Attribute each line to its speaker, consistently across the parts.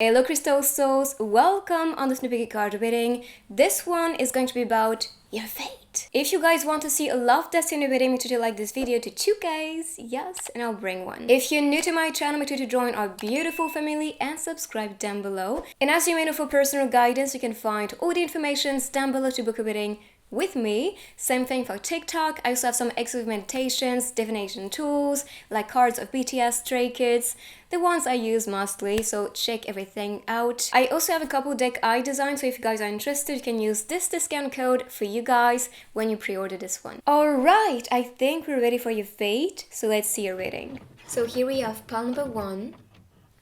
Speaker 1: Hello Crystal Souls, welcome on this new Biggie card reading. This one is going to be about your fate. If you guys want to see a love destiny reading, make sure to like this video to 2Ks, yes, and I'll bring one. If you're new to my channel, make sure to join our beautiful family and subscribe down below. And as you may know, for personal guidance, you can find all the information down below to book a reading with me. Same thing for TikTok. I also have some exclusive meditations, divination tools, like cards of BTS, Stray Kids, the ones I use mostly, so check everything out. I also have a couple deck eye designs, so if you guys are interested, you can use this discount code for you guys when you pre-order this one. Alright, I think we're ready for your fate, so let's see your reading. So here we have pile number 1,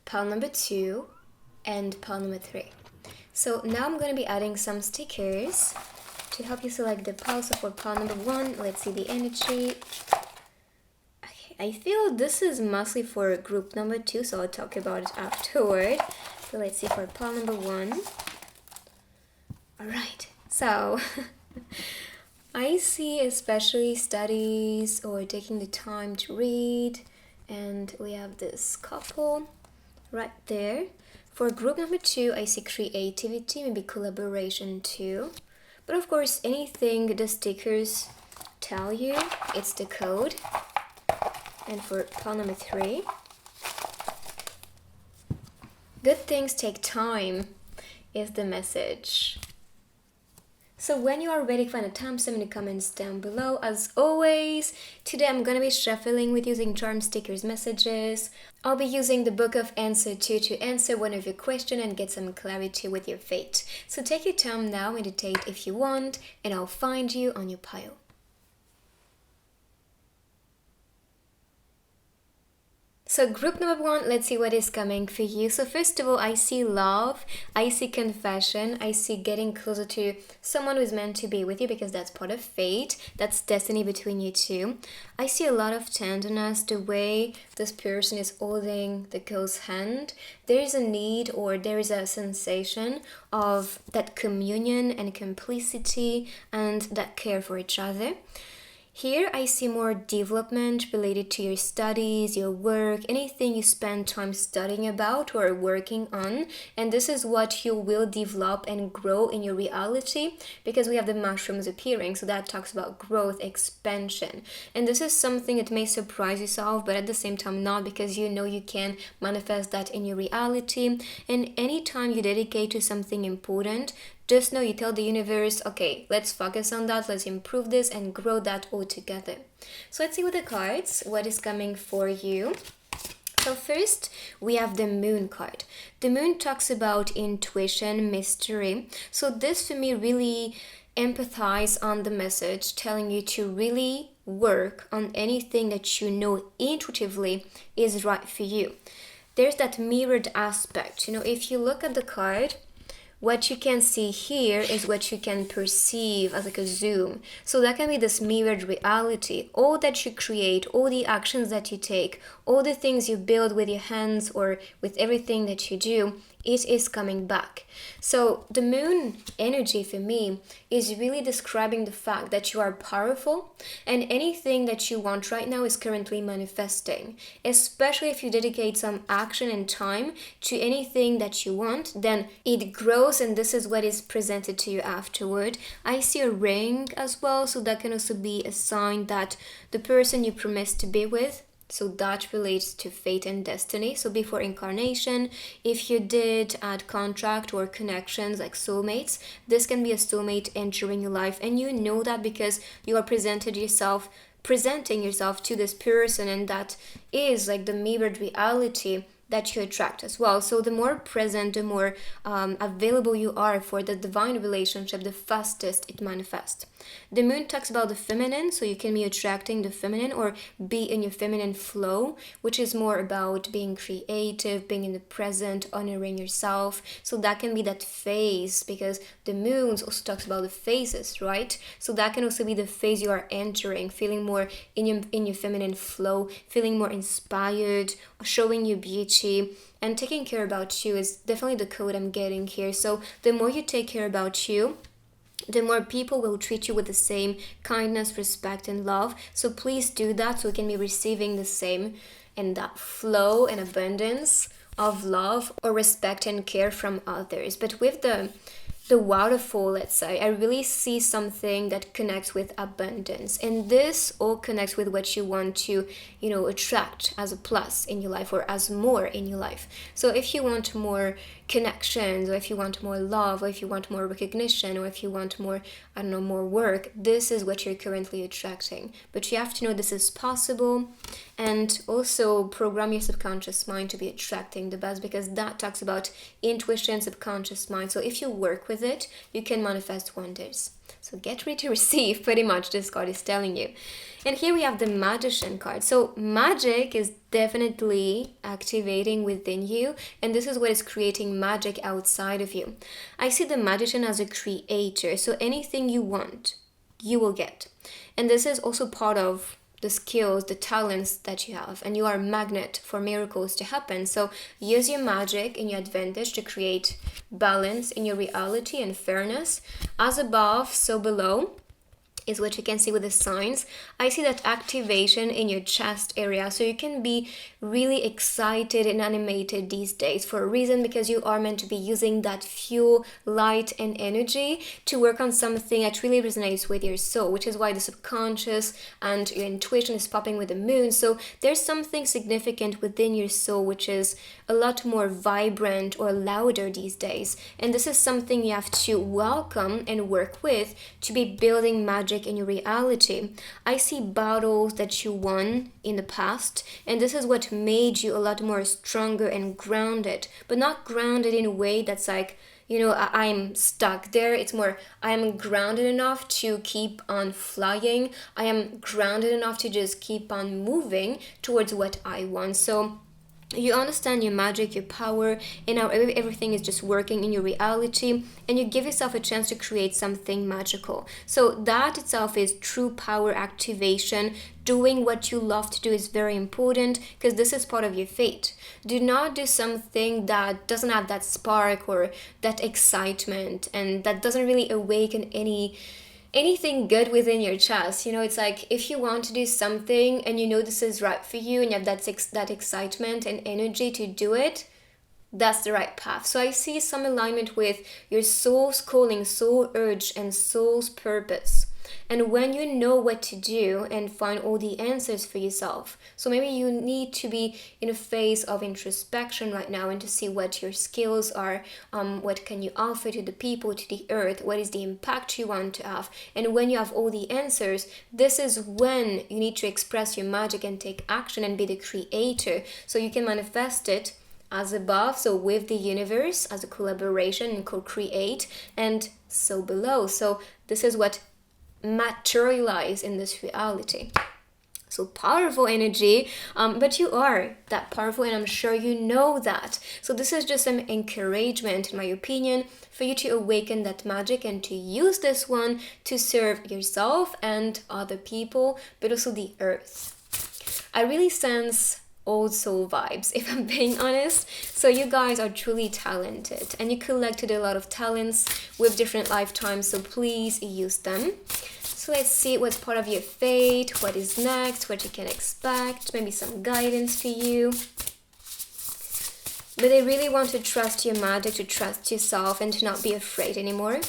Speaker 1: pile number 2, and pile number 3. So now I'm going to be adding some stickers to help you select the pile. So for pile number 1, let's see the energy. Okay, I feel this is mostly for group number 2, so I'll talk about it afterward. So let's see for pile number 1. Alright, so I see especially studies or taking the time to read, and we have this couple right there. For group number 2, I see creativity, maybe collaboration too. But of course, anything the stickers tell you, it's the code. And for pile number 3, good things take time is the message. So when you are ready, find a timestamp in the comments down below. As always, today I'm going to be shuffling with using charm stickers messages. I'll be using the Book of Answer 2 to answer one of your questions and get some clarity with your fate. So take your time now, meditate if you want, and I'll find you on your pile. So group number 1, let's see what is coming for you. So first of all, I see love, I see confession, I see getting closer to someone who's meant to be with you, because that's part of fate, that's destiny between you two. I see a lot of tenderness, the way this person is holding the girl's hand. There is a need, or there is a sensation of that communion and complicity and that care for each other. Here I see more development related to your studies, your work, anything you spend time studying about or working on. And this is what you will develop and grow in your reality, because we have the mushrooms appearing. So that talks about growth, expansion. And this is something that may surprise yourself, but at the same time not, because you know you can manifest that in your reality. And anytime you dedicate to something important, just know you tell the universe, okay, let's focus on that, let's improve this and grow that all together. So let's see with the cards, what is coming for you. So first, we have the Moon card. The Moon talks about intuition, mystery. So this for me really empathize on the message, telling you to really work on anything that you know intuitively is right for you. There's that mirrored aspect. You know, if you look at the card, what you can see here is what you can perceive as like a zoom. So that can be this mirrored reality. All that you create, all the actions that you take, all the things you build with your hands or with everything that you do, it is coming back. So the Moon energy for me is really describing the fact that you are powerful, and anything that you want right now is currently manifesting. Especially if you dedicate some action and time to anything that you want, then it grows, and this is what is presented to you afterward. I see a ring as well, so that can also be a sign that the person you promised to be with, so that relates to fate and destiny. So before incarnation, if you did add contract or connections like soulmates, this can be a soulmate entering your life, and you know that because you are presenting yourself to this person, and that is like the mirrored reality that you attract as well. So the more present, the more available you are for the divine relationship, the fastest it manifests. The Moon talks about the feminine, so you can be attracting the feminine or be in your feminine flow, which is more about being creative, being in the present, honoring yourself. So that can be that phase, because the Moon also talks about the phases, right? So that can also be the phase you are entering, feeling more in your feminine flow, feeling more inspired, showing your beauty. And taking care about you is definitely the code I'm getting here. So the more you take care about you, the more people will treat you with the same kindness, respect, and love. So please do that, so we can be receiving the same and that flow and abundance of love or respect and care from others. But with the waterfall, let's say, I really see something that connects with abundance, and this all connects with what you want to, attract as a plus in your life or as more in your life. So if you want more connections, or if you want more love, or if you want more recognition, or if you want more, more work, this is what you're currently attracting. But you have to know this is possible, and also program your subconscious mind to be attracting the best, because that talks about intuition, subconscious mind. So if you work with it, you can manifest wonders. So get ready to receive, pretty much, this card is telling you. And here we have the Magician card. So magic is definitely activating within you, and this is what is creating magic outside of you. I see the Magician as a creator, so anything you want, you will get. And this is also part of the skills, the talents that you have, and you are a magnet for miracles to happen. So use your magic in your advantage to create balance in your reality and fairness. As above, so below is what you can see with the signs. I see that activation in your chest area, so you can be really excited and animated these days for a reason, because you are meant to be using that fuel, light, and energy to work on something that really resonates with your soul, which is why the subconscious and your intuition is popping with the moon. So there's something significant within your soul which is a lot more vibrant or louder these days, and this is something you have to welcome and work with to be building magic in your reality. I see battles that you won in the past, and this is what made you a lot more stronger and grounded, but not grounded in a way that's like, I'm stuck there. It's more, I am grounded enough to keep on flying. I am grounded enough to just keep on moving towards what I want. So you understand your magic, your power, and how everything is just working in your reality, and you give yourself a chance to create something magical. So that itself is true power activation. Doing what you love to do is very important, because this is part of your fate. Do not do something that doesn't have that spark or that excitement, and that doesn't really awaken anything good within your chest. It's like, if you want to do something and this is right for you, and you have that excitement and energy to do it, that's the right path. So I see some alignment with your soul's calling, soul urge, and soul's purpose. And when you know what to do and find all the answers for yourself, so maybe you need to be in a phase of introspection right now, and to see what your skills are, what can you offer to the people, to the earth, what is the impact you want to have. And when you have all the answers, this is when you need to express your magic and take action and be the creator, so you can manifest it as above, so with the universe as a collaboration and co-create, and so below. So this is what materialize in this reality. So powerful energy, but you are that powerful, and I'm sure you know that. So this is just some encouragement, in my opinion, for you to awaken that magic and to use this one to serve yourself and other people, but also the earth. I really sense old soul vibes, if I'm being honest. So you guys are truly talented, and you collected a lot of talents with different lifetimes, so please use them. So let's see what's part of your fate, what is next, what you can expect, maybe some guidance for you. But I really want to trust your magic, to trust yourself, and to not be afraid anymore.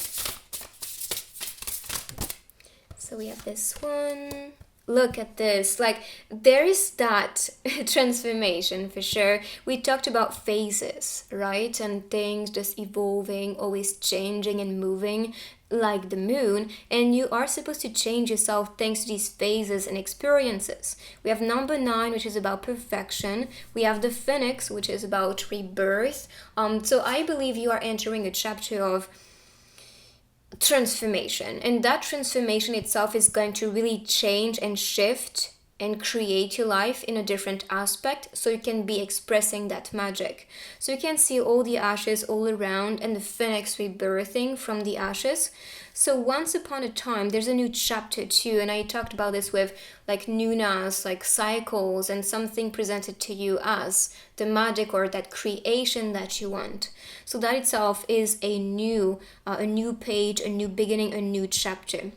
Speaker 1: So we have this one. Look at this, like, there is that transformation for sure. We talked about phases, right? And things just evolving, always changing and moving like the moon. And you are supposed to change yourself thanks to these phases and experiences. We have number 9, which is about perfection. We have the Phoenix, which is about rebirth. So I believe you are entering a chapter of transformation, and that transformation itself is going to really change and shift and create your life in a different aspect, so you can be expressing that magic. So you can see all the ashes all around, and the phoenix rebirthing from the ashes. So once upon a time, there's a new chapter too, and I talked about this with like lunas, like cycles, and something presented to you as the magic or that creation that you want. So that itself is a new page, a new beginning, a new chapter.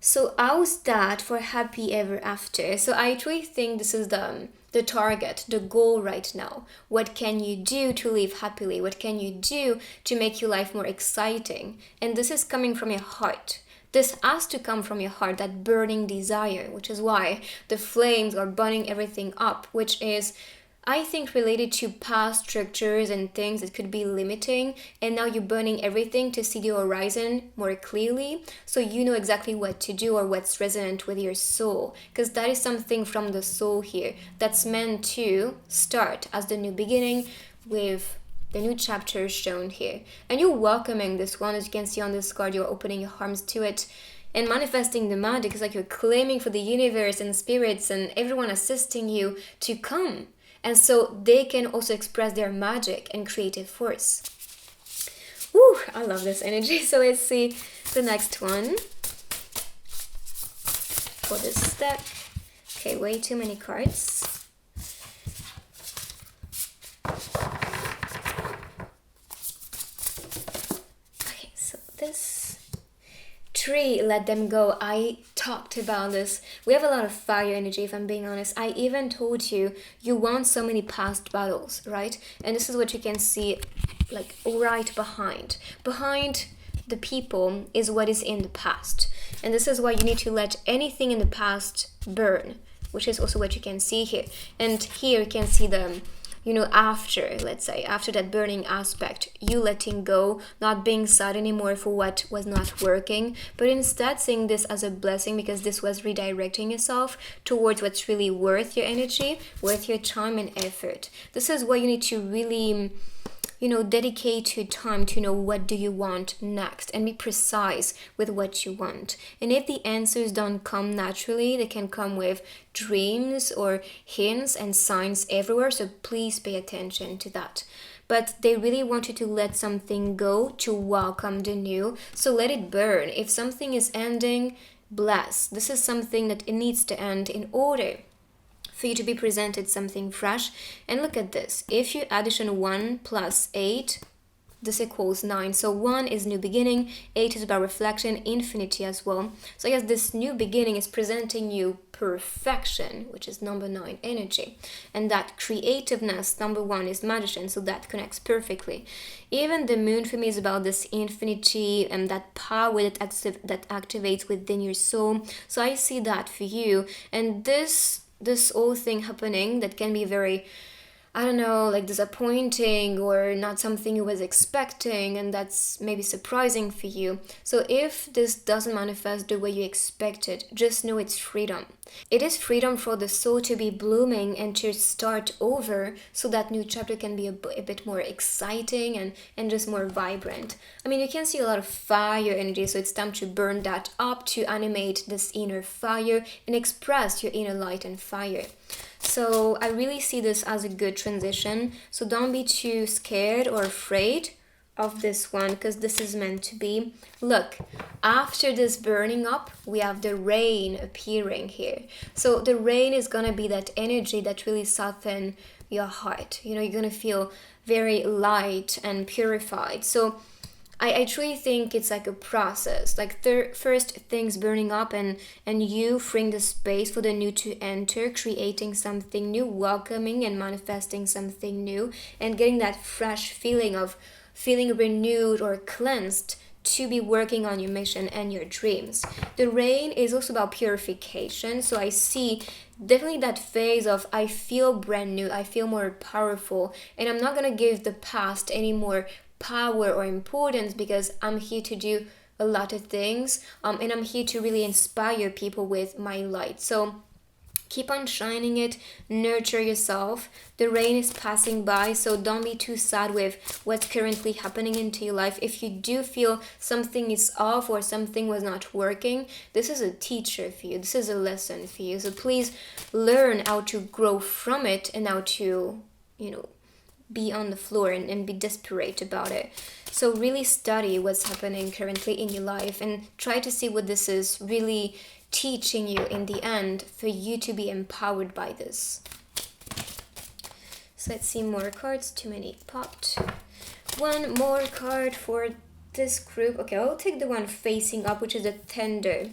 Speaker 1: So how's that for happy ever after? So I truly think this is the target, the goal right now. What can you do to live happily? What can you do to make your life more exciting? And this is coming from your heart. This has to come from your heart, that burning desire, which is why the flames are burning everything up, which is, I think, related to past structures and things that could be limiting, and now you're burning everything to see the horizon more clearly, so you know exactly what to do or what's resonant with your soul, because that is something from the soul here that's meant to start as the new beginning with the new chapter shown here. And you're welcoming this one, as you can see on this card, you're opening your arms to it and manifesting the magic. It's like you're claiming for the universe and spirits and everyone assisting you to come, and so they can also express their magic and creative force. Ooh, I love this energy. So let's see the next one for this deck. Okay, way too many cards. Okay, so this tree, let them go. I talked about this. We have a lot of fire energy, if I'm being honest. I even told you won so many past battles, right? And this is what you can see, like right behind the people is what is in the past. And this is why you need to let anything in the past burn, which is also what you can see here. And here you can see the after, let's say, after that burning aspect, you letting go, not being sad anymore for what was not working, but instead seeing this as a blessing, because this was redirecting yourself towards what's really worth your energy, worth your time and effort. This is why you need to really dedicate your time to know what do you want next and be precise with what you want. And if the answers don't come naturally, they can come with dreams or hints and signs everywhere, so please pay attention to that. But they really want you to let something go to welcome the new, so let it burn. If something is ending, bless. This is something that it needs to end in order for you to be presented something fresh. And look at this. If you addition 1 plus 8, this equals 9. So 1 is new beginning, 8 is about reflection, infinity as well. So I guess this new beginning is presenting you perfection, which is number 9 energy. And that creativeness, number 1, is magician, so that connects perfectly. Even the moon for me is about this infinity and that power that activates within your soul. So I see that for you. And this whole thing happening that can be very, I don't know, like disappointing or not something you was expecting, and that's maybe surprising for you. So if this doesn't manifest the way you expected, just know it's freedom. It is freedom for the soul to be blooming and to start over, so that new chapter can be a bit more exciting and just more vibrant. I mean, you can see a lot of fire energy, so it's time to burn that up, to animate this inner fire and express your inner light and fire. So I really see this as a good transition. So don't be too scared or afraid of this one, because this is meant to be. Look, after this burning up, we have the rain appearing here. So the rain is gonna be that energy that really soften your heart. You're gonna feel very light and purified. So I truly think it's like a process, like first things burning up and you freeing the space for the new to enter, creating something new, welcoming and manifesting something new, and getting that fresh feeling of feeling renewed or cleansed to be working on your mission and your dreams. The rain is also about purification, so I see definitely that phase of I feel brand new, I feel more powerful, and I'm not gonna give the past any more power or importance, because I'm here to do a lot of things, and I'm here to really inspire people with my light. So keep on shining it, nurture yourself. The rain is passing by, so don't be too sad with what's currently happening into your life. If you do feel something is off or something was not working, this is a teacher for you, this is a lesson for you. So please learn how to grow from it and how to be on the floor and be desperate about it. So really study what's happening currently in your life and try to see what this is really teaching you in the end for you to be empowered by this. So let's see more cards. Too many popped. One more card for this group, okay, I'll take the one facing up, which is the thunder.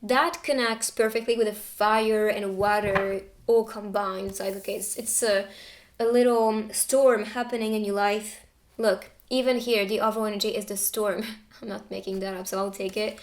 Speaker 1: That connects perfectly with the fire and water all combined. It's like, okay, it's a little storm happening in your life. Look, even here, the overall energy is the storm. I'm not making that up, so I'll take it.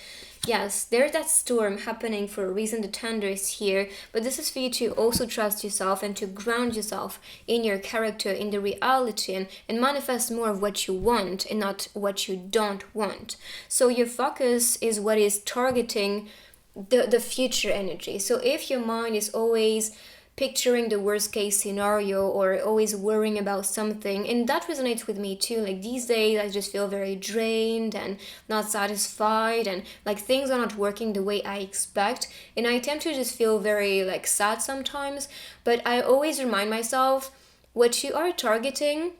Speaker 1: Yes, there's that storm happening for a reason. The thunder is here, but this is for you to also trust yourself and to ground yourself in your character, in the reality, and manifest more of what you want and not what you don't want. So your focus is what is targeting the future energy. So if your mind is always picturing the worst case scenario or always worrying about something, and that resonates with me too. Like these days I just feel very drained and not satisfied, and like things are not working the way I expect, and I tend to just feel very like sad sometimes. But I always remind myself, what you are targeting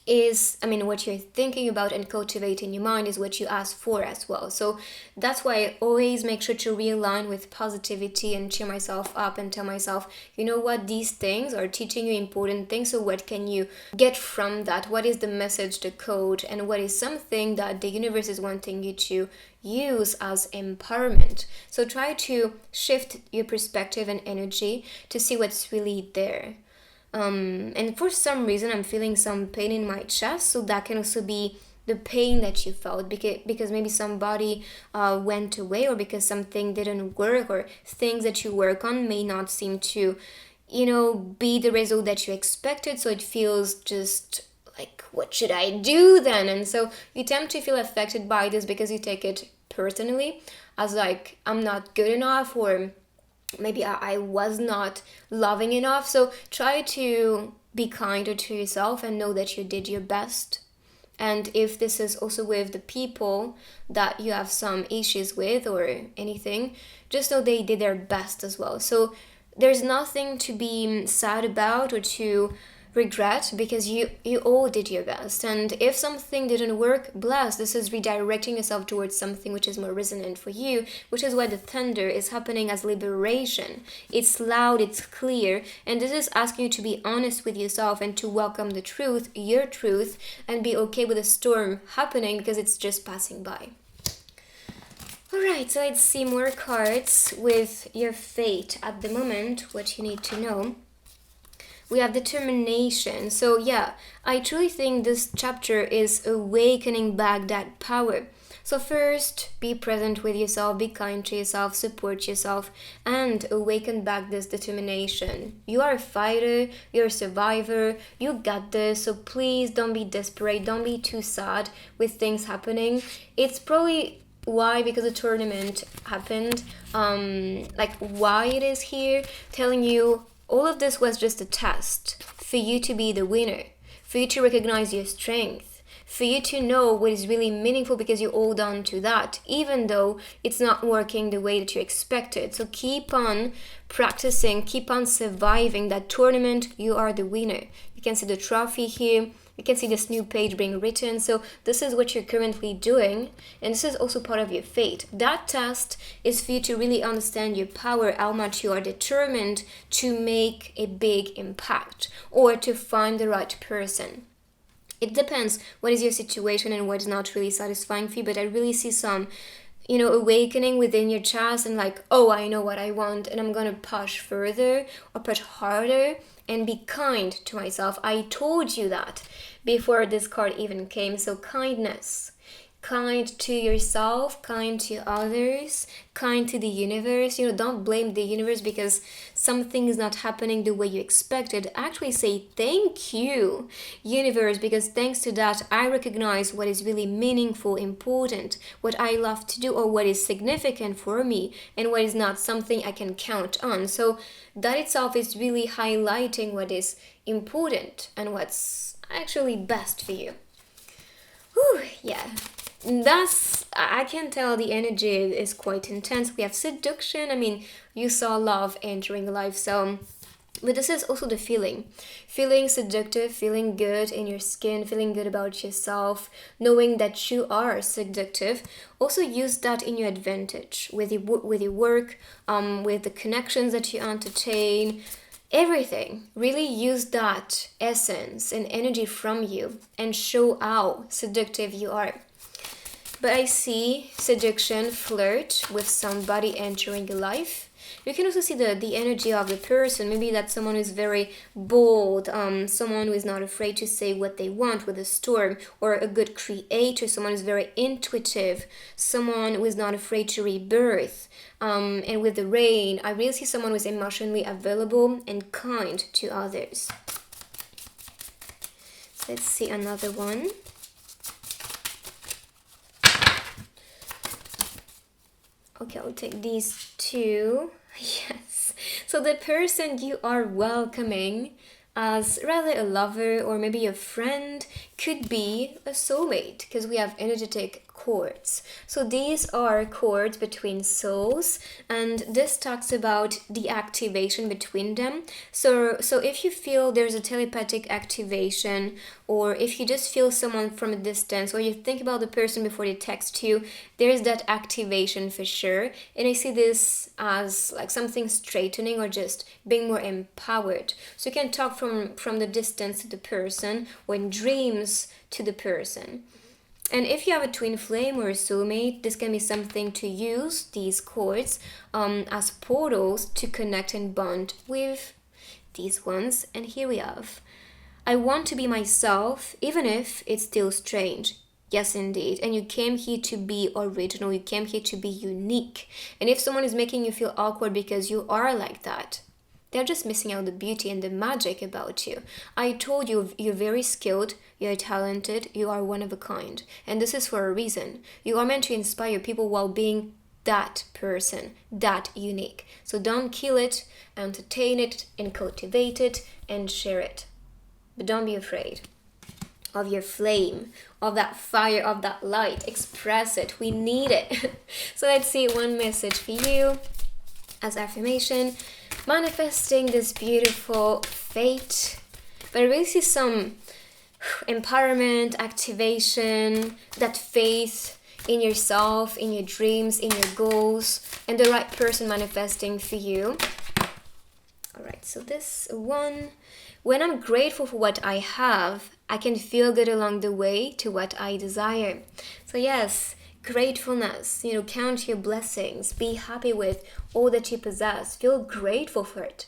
Speaker 1: is, what you're thinking about and cultivating your mind is what you ask for as well. So that's why I always make sure to realign with positivity and cheer myself up and tell myself, you know what, these things are teaching you important things. So what can you get from that? What is the message, the code, and what is something that the universe is wanting you to use as empowerment? So try to shift your perspective and energy to see what's really there. And for some reason I'm feeling some pain in my chest, so that can also be the pain that you felt because maybe somebody went away, or because something didn't work, or things that you work on may not seem to be the result that you expected. So it feels just like, what should I do then? And so you tend to feel affected by this because you take it personally as like, I'm not good enough, or maybe I was not loving enough. So try to be kinder to yourself and know that you did your best. And if this is also with the people that you have some issues with or anything, just know they did their best as well. So there's nothing to be sad about or to regret, because you all did your best. And if something didn't work, bless, this is redirecting yourself towards something which is more resonant for you, which is why the thunder is happening as liberation. It's loud, it's clear, and this is asking you to be honest with yourself and to welcome the truth, your truth, and be okay with the storm happening because it's just passing by. Alright, so let's see more cards with your fate at the moment, what you need to know. We have determination. So yeah, I truly think this chapter is awakening back that power. So first, be present with yourself, be kind to yourself, support yourself, and awaken back this determination. You are a fighter, you're a survivor, you got this, so please don't be desperate, don't be too sad with things happening. It's probably why, because the tournament happened, why it is here, telling you all of this was just a test for you to be the winner, for you to recognize your strength, for you to know what is really meaningful, because you hold on to that, even though it's not working the way that you expected. So keep on practicing, keep on surviving that tournament. You are the winner. You can see the trophy here. You can see this new page being written. So this is what you're currently doing, and this is also part of your fate. That test is for you to really understand your power, how much you are determined to make a big impact or to find the right person. It depends what is your situation and what is not really satisfying for you, but I really see some awakening within your chest and like, oh, I know what I want and I'm gonna push further or push harder and be kind to myself. I told you that before this card even came. So kindness. Kind to yourself, kind to others, kind to the universe. Don't blame the universe because something is not happening the way you expected. Actually say thank you, universe, because thanks to that I recognize what is really meaningful, important, what I love to do, or what is significant for me, and what is not something I can count on. So that itself is really highlighting what is important and what's actually best for you. Whew, yeah. I can tell the energy is quite intense. We have seduction. You saw love entering life. So, but this is also the feeling seductive, feeling good in your skin, feeling good about yourself, knowing that you are seductive. Also use that in your advantage with your work, with the connections that you entertain. Everything. Really use that essence and energy from you and show how seductive you are. But I see seduction, flirt with somebody entering your life. You can also see the energy of the person. Maybe that's someone who's very bold, someone who is not afraid to say what they want with a storm, or a good creator, someone who's very intuitive, someone who is not afraid to rebirth. And with the rain, I really see someone who's emotionally available and kind to others. Let's see another one. Okay, I'll take these two. Yes. So the person you are welcoming as rather a lover or maybe a friend could be a soulmate, because we have energetic cords. So these are cords between souls, and this talks about the activation between them. So if you feel there's a telepathic activation, or if you just feel someone from a distance, or you think about the person before they text you, there's that activation for sure. And I see this as like something straightening or just being more empowered. So you can talk from the distance to the person, or in dreams to the person. And if you have a twin flame or a soulmate, this can be something to use these cords as portals to connect and bond with these ones. And here we have, I want to be myself, even if it's still strange. Yes, indeed. And you came here to be original. You came here to be unique. And if someone is making you feel awkward because you are like that, they're just missing out the beauty and the magic about you. I told you, you're very skilled, you're talented, you are one of a kind. And this is for a reason. You are meant to inspire people while being that person, that unique. So don't kill it, entertain it, and cultivate it, and share it. But don't be afraid of your flame, of that fire, of that light. Express it. We need it. So let's see one message for you as affirmation. Manifesting this beautiful fate. But I really see some empowerment, activation, that faith in yourself, in your dreams, in your goals, and the right person manifesting for you. Alright, so this one. When I'm grateful for what I have, I can feel good along the way to what I desire. So yes, gratefulness, count your blessings, be happy with all that you possess, feel grateful for it.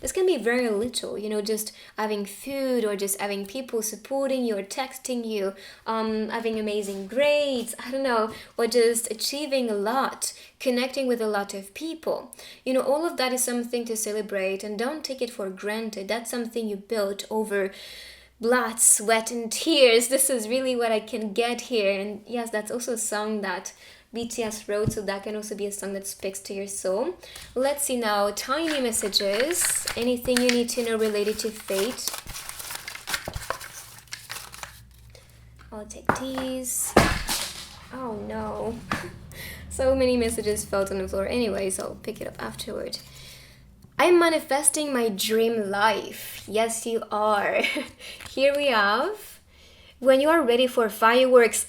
Speaker 1: This can be very little, just having food, or just having people supporting you or texting you, having amazing grades, I don't know, or just achieving a lot, connecting with a lot of people. All of that is something to celebrate, and don't take it for granted. That's something you built over blood, sweat, and tears. This is really what I can get here. And yes, that's also a song that BTS wrote, so that can also be a song that speaks to your soul. Let's see now, tiny messages. Anything you need to know related to fate. I'll take these. Oh no. So many messages fell on the floor. Anyways, I'll pick it up afterward. I'm manifesting my dream life. Yes, you are. Here we have, when you are ready for fireworks,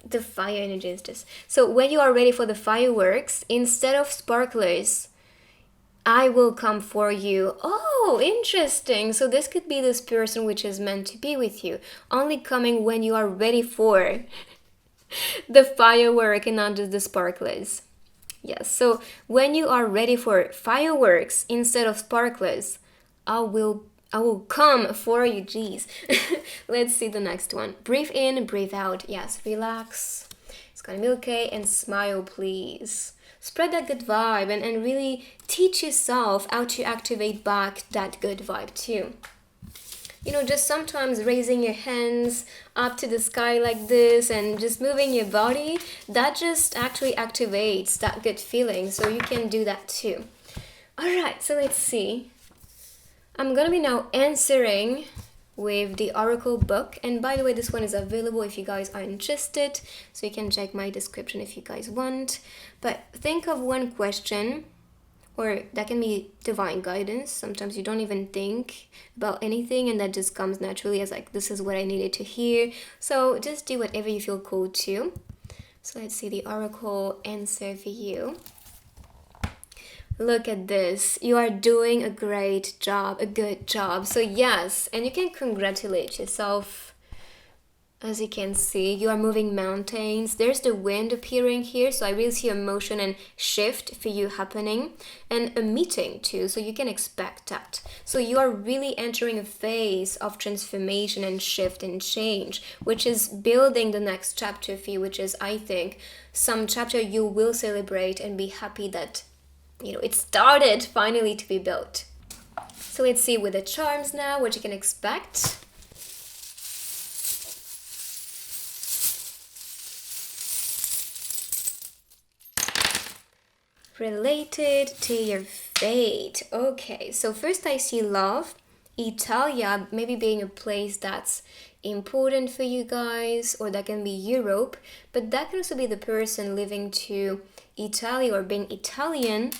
Speaker 1: the fire energy is just. So when you are ready for the fireworks, instead of sparklers, I will come for you. Oh, interesting. So this could be this person which is meant to be with you, only coming when you are ready for the firework and not just the sparklers. Yes, so when you are ready for fireworks instead of sparklers, I will come for you. Jeez. Let's see the next one. Breathe in, breathe out. Yes, relax. It's gonna be okay. And smile, please. Spread that good vibe and really teach yourself how to activate back that good vibe too. Just sometimes raising your hands up to the sky like this and just moving your body, that just actually activates that good feeling. So you can do that too. Alright, so let's see. I'm gonna be now answering with the Oracle book. And by the way, this one is available if you guys are interested. So you can check my description if you guys want. But think of one question, or that can be divine guidance. Sometimes you don't even think about anything and that just comes naturally as like, this is what I needed to hear. So just do whatever you feel called to. So let's see the Oracle answer for you. Look at this. You are doing a great job, a good job. So yes, and you can congratulate yourself As you can see, you are moving mountains. There's the wind appearing here, so I really see a motion and shift for you happening, and a meeting too, so you can expect that. So you are really entering a phase of transformation and shift and change, which is building the next chapter for you, which is, I think, some chapter you will celebrate and be happy that, it started finally to be built. So let's see with the charms now what you can expect. Related to your fate. Okay, so first I see love. Italia maybe being a place that's important for you guys, or that can be Europe, but that can also be the person living to Italy or being Italian.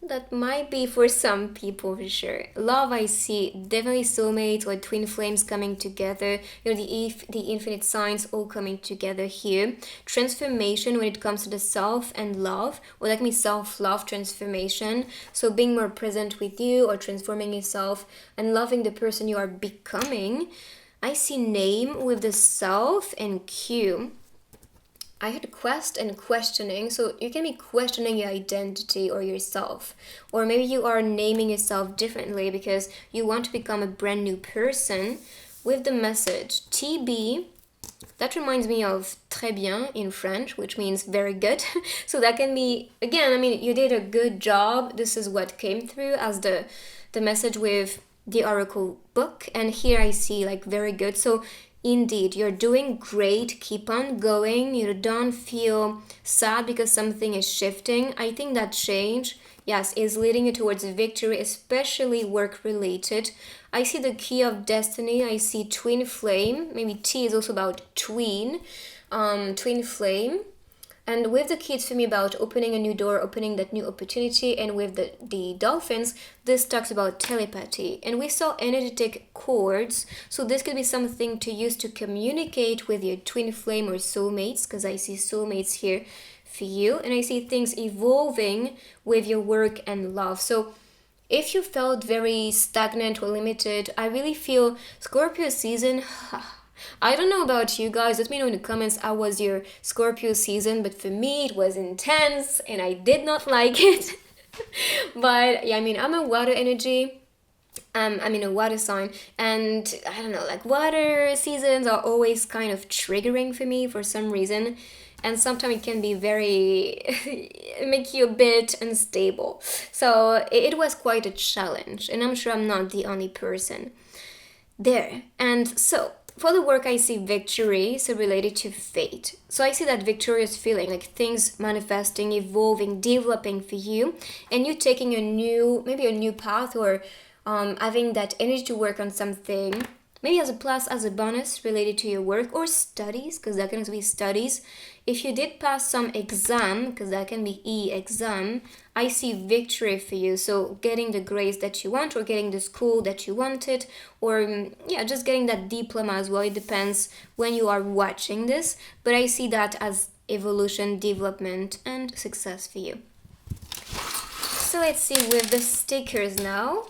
Speaker 1: That might be for some people for sure. Love, I see definitely soulmates or twin flames coming together. The infinite signs all coming together here. Transformation when it comes to the self and love, or that can be self-love transformation. So being more present with you or transforming yourself and loving the person you are becoming. I see name with the self and Q. I had quest and questioning, so you can be questioning your identity or yourself, or maybe you are naming yourself differently because you want to become a brand new person. With the message TB, that reminds me of très bien in French, which means very good. So that can be, again, you did a good job. This is what came through as the message with the oracle book, and here I see like very good. So indeed, you're doing great. Keep on going. You don't feel sad because something is shifting. I think that change, yes, is leading you towards victory, especially work related. I see the key of destiny. I see twin flame. Maybe T is also about twin flame. And with the key, it's for me about opening a new door, opening that new opportunity. And with the dolphins, this talks about telepathy. And we saw energetic cords. So this could be something to use to communicate with your twin flame or soulmates, because I see soulmates here for you. And I see things evolving with your work and love. So if you felt very stagnant or limited, I really feel Scorpio season... I don't know about you guys, let me know in the comments how was your Scorpio season, but for me it was intense and I did not like it. But yeah, I'm a water energy. I'm in a water sign, and I don't know, like water seasons are always kind of triggering for me for some reason, and sometimes it can be very make you a bit unstable. So it was quite a challenge, and I'm sure I'm not the only person there. And so for the work, I see victory, so related to fate. So I see that victorious feeling, like things manifesting, evolving, developing for you, and you taking maybe a new path, or having that energy to work on something, maybe as a plus, as a bonus related to your work or studies, because that can also be studies. If you did pass some exam, because that can be exam, I see victory for you. So getting the grades that you want, or getting the school that you wanted, or just getting that diploma as well. It depends when you are watching this, but I see that as evolution, development, and success for you. So let's see with the stickers now.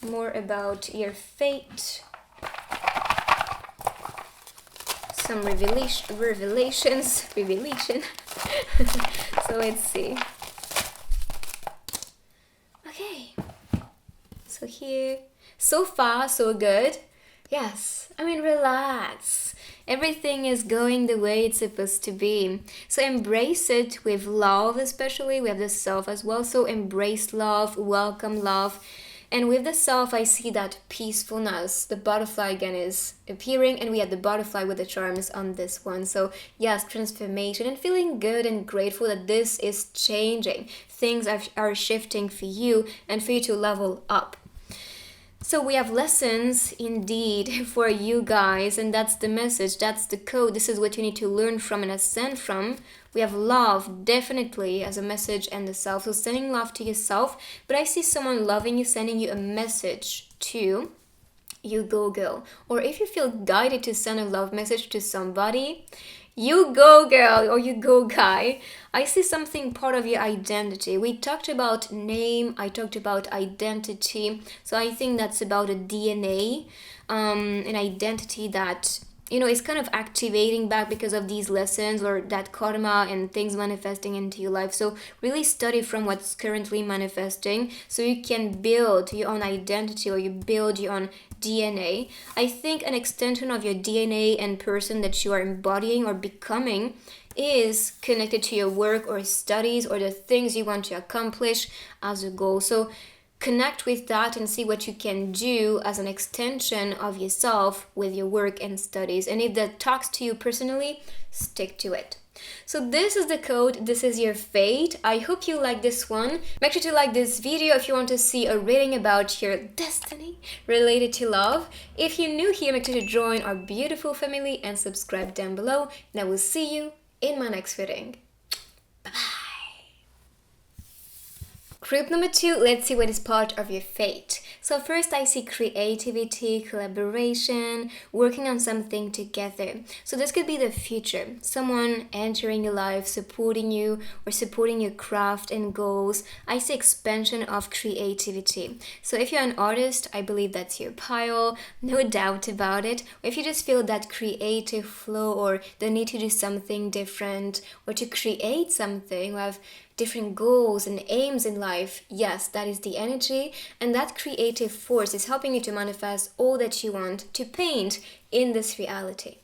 Speaker 1: More about your fate. Some revelation. So let's see. Okay. So here, so far so good. Yes, relax. Everything is going the way it's supposed to be. So embrace it with love, especially. We have the self as well. So embrace love, welcome love. And with the self, I see that peacefulness. The butterfly again is appearing, and we have the butterfly with the charms on this one. So yes, transformation and feeling good and grateful that this is changing. Things are shifting for you and for you to level up. So we have lessons indeed for you guys, and that's the message, that's the code. This is what you need to learn from and ascend from. We have love, definitely, as a message and the self. So sending love to yourself. But I see someone loving you, sending you a message too. You go, girl. Or if you feel guided to send a love message to somebody, you go, girl, or you go, guy. I see something part of your identity. We talked about name, I talked about identity. So I think that's about a DNA, an identity that it's kind of activating back because of these lessons or that karma and things manifesting into your life. So really study from what's currently manifesting so you can build your own identity, or you build your own DNA. I think an extension of your DNA and person that you are embodying or becoming is connected to your work or studies or the things you want to accomplish as a goal. So connect with that and see what you can do as an extension of yourself with your work and studies. And if that talks to you personally, stick to it. So this is the code, this is your fate. I hope you like this one. Make sure to like this video if you want to see a reading about your destiny related to love. If you're new here, make sure to join our beautiful family and subscribe down below. And I will see you in my next reading. Bye-bye. Group number 2, let's see what is part of your fate. So first I see creativity, collaboration, working on something together. So this could be the future. Someone entering your life, supporting you or supporting your craft and goals. I see expansion of creativity. So if you're an artist, I believe that's your pile, no doubt about it. Or if you just feel that creative flow or the need to do something different or to create something, or have different goals and aims in life, yes, that is the energy, and that creative force is helping you to manifest all that you want to paint in this reality.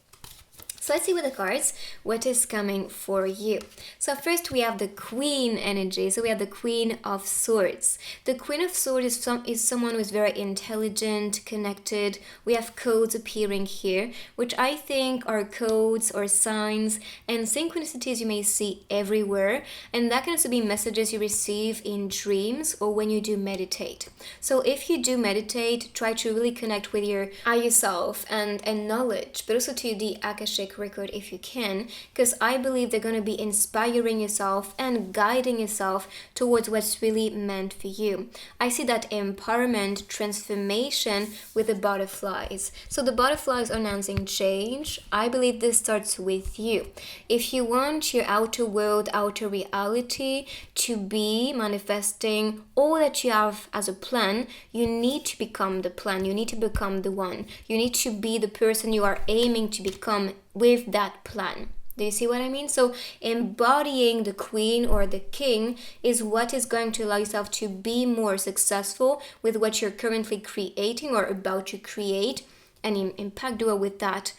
Speaker 1: So let's see with the cards what is coming for you. So first we have the Queen energy. So we have the Queen of Swords. The Queen of Swords is someone who is very intelligent, connected. We have codes appearing here, which I think are codes or signs and synchronicities you may see everywhere. And that can also be messages you receive in dreams or when you do meditate. So if you do meditate, try to really connect with your higher self and knowledge, but also to the Akashic record if you can, because I believe they're going to be inspiring yourself and guiding yourself towards what's really meant for you. I see that empowerment, transformation with the butterflies. So the butterflies are announcing change. I believe this starts with you. If you want your outer world, outer reality to be manifesting all that you have as a plan, you need to become the plan. You need to become the one. You need to be the person you are aiming to become with that plan. Do you see what I mean? So embodying the queen or the king is what is going to allow yourself to be more successful with what you're currently creating or about to create, and impact duo with that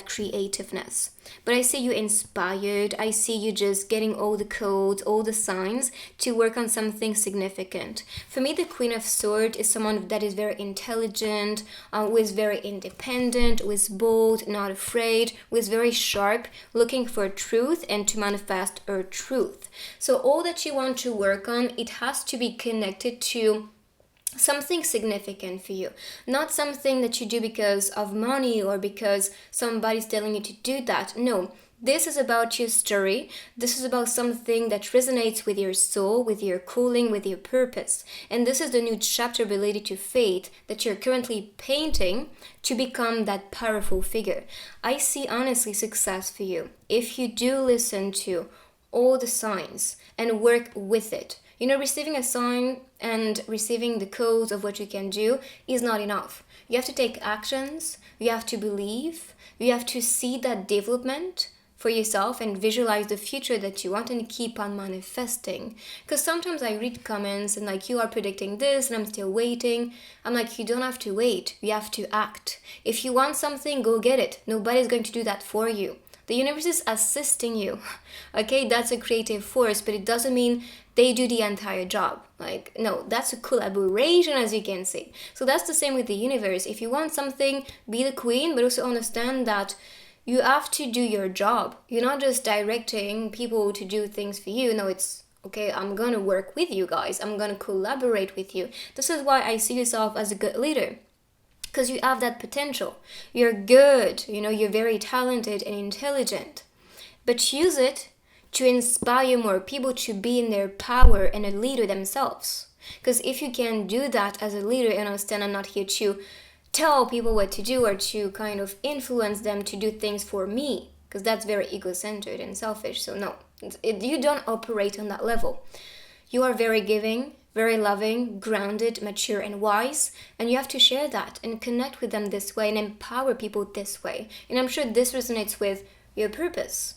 Speaker 1: creativeness. But I see you inspired. I see you just getting all the codes, all the signs to work on something significant. For me, the Queen of Swords is someone that is very intelligent, who is very independent, who is bold, not afraid, who is very sharp, looking for truth and to manifest her truth. So all that you want to work on, it has to be connected to something significant for you, not something that you do because of money or because somebody's telling you to do that. No, this is about your story. This is about something that resonates with your soul, with your calling, with your purpose. And this is the new chapter related to fate that you're currently painting to become that powerful figure. I see honestly success for you if you do listen to all the signs and work with it. Receiving a sign and receiving the codes of what you can do is not enough. You have to take actions, you have to believe, you have to see that development for yourself and visualize the future that you want and keep on manifesting. Because sometimes I read comments and like, you are predicting this and I'm still waiting. I'm like, you don't have to wait, you have to act. If you want something, go get it. Nobody's going to do that for you. The universe is assisting you. Okay, that's a creative force, but it doesn't mean they do the entire job. Like, no, that's a collaboration, as you can see. So that's the same with the universe. If you want something, be the queen, but also understand that you have to do your job. You're not just directing people to do things for you. No, it's, okay, I'm gonna work with you guys. I'm gonna collaborate with you. This is why I see yourself as a good leader. Because you have that potential. You're good, you're very talented and intelligent. But use it to inspire more people to be in their power and a leader themselves. Because if you can do that as a leader, and understand I'm not here to tell people what to do or to kind of influence them to do things for me, because that's very ego-centered and selfish. So no, you don't operate on that level. You are very giving, very loving, grounded, mature, and wise. And you have to share that and connect with them this way and empower people this way. And I'm sure this resonates with your purpose.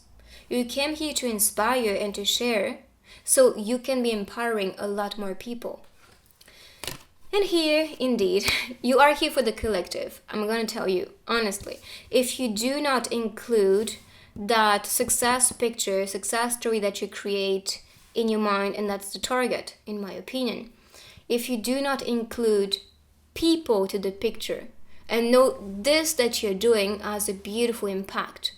Speaker 1: You came here to inspire and to share so you can be empowering a lot more people. And here, indeed, you are here for the collective. I'm going to tell you, honestly, if you do not include that success picture, success story that you create in your mind, and that's the target, in my opinion. If you do not include people to the picture and know this that you're doing has a beautiful impact,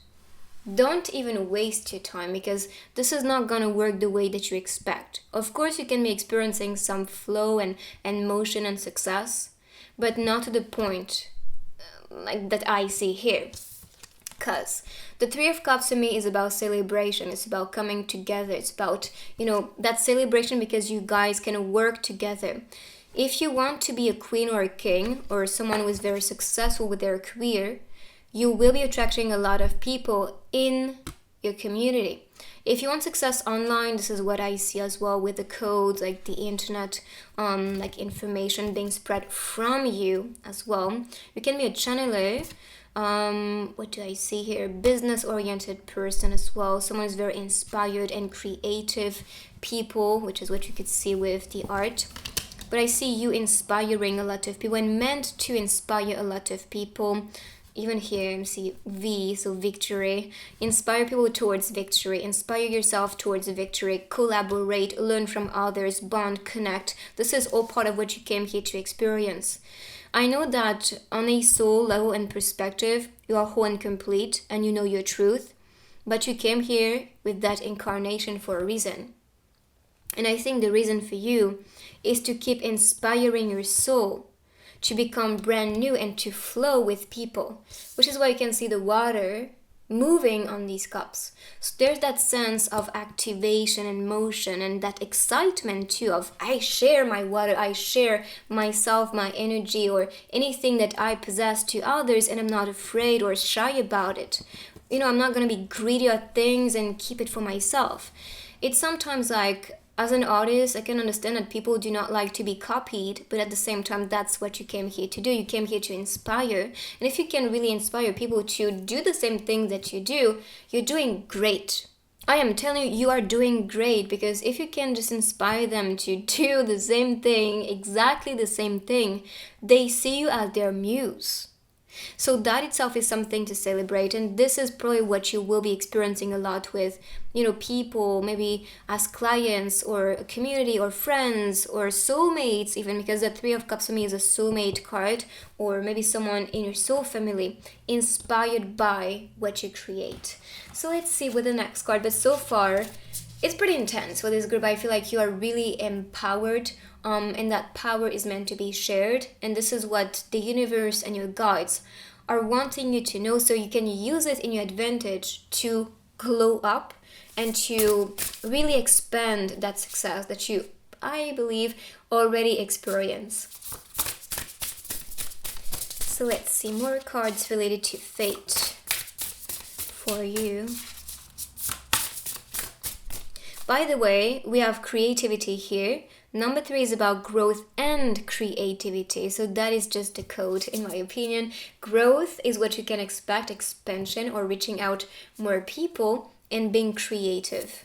Speaker 1: don't even waste your time, because this is not going to work the way that you expect. Of course, you can be experiencing some flow and motion and success, but not to the point like that I see here. Because the Three of Cups for me is about celebration. It's about coming together. It's about, that celebration because you guys can work together. If you want to be a queen or a king or someone who is very successful with their career, you will be attracting a lot of people in your community. If you want success online, this is what I see as well with the codes, like the internet, like information being spread from you as well. You can be a channeler. What do I see here? Business-oriented person as well. Someone who's very inspired and creative people, which is what you could see with the art. But I see you inspiring a lot of people and meant to inspire a lot of people. Even here, I see V, so victory. Inspire people towards victory. Inspire yourself towards victory. Collaborate, learn from others, bond, connect. This is all part of what you came here to experience. I know that on a soul level and perspective, you are whole and complete and you know your truth. But you came here with that incarnation for a reason. And I think the reason for you is to keep inspiring your soul to become brand new and to flow with people, which is why you can see the water moving on these cups. So there's that sense of activation and motion and that excitement too of I share my water, I share myself, my energy or anything that I possess to others, and I'm not afraid or shy about it. I'm not going to be greedy at things and keep it for myself. It's sometimes like, as an artist, I can understand that people do not like to be copied, but at the same time, that's what you came here to do. You came here to inspire. And if you can really inspire people to do the same thing that you do, you're doing great. I am telling you, you are doing great, because if you can just inspire them to do the same thing, exactly the same thing, they see you as their muse. So that itself is something to celebrate, and this is probably what you will be experiencing a lot with, people, maybe as clients or a community or friends or soulmates even, because the Three of Cups for me is a soulmate card, or maybe someone in your soul family inspired by what you create. So let's see with the next card, but so far it's pretty intense with this group. I feel like you are really empowered, and that power is meant to be shared. And this is what the universe and your guides are wanting you to know, so you can use it in your advantage to glow up and to really expand that success that you, I believe, already experience. So let's see more cards related to fate for you. By the way, we have creativity here. Number 3 is about growth and creativity. So that is just a code, in my opinion. Growth is what you can expect, expansion or reaching out more people, and being creative.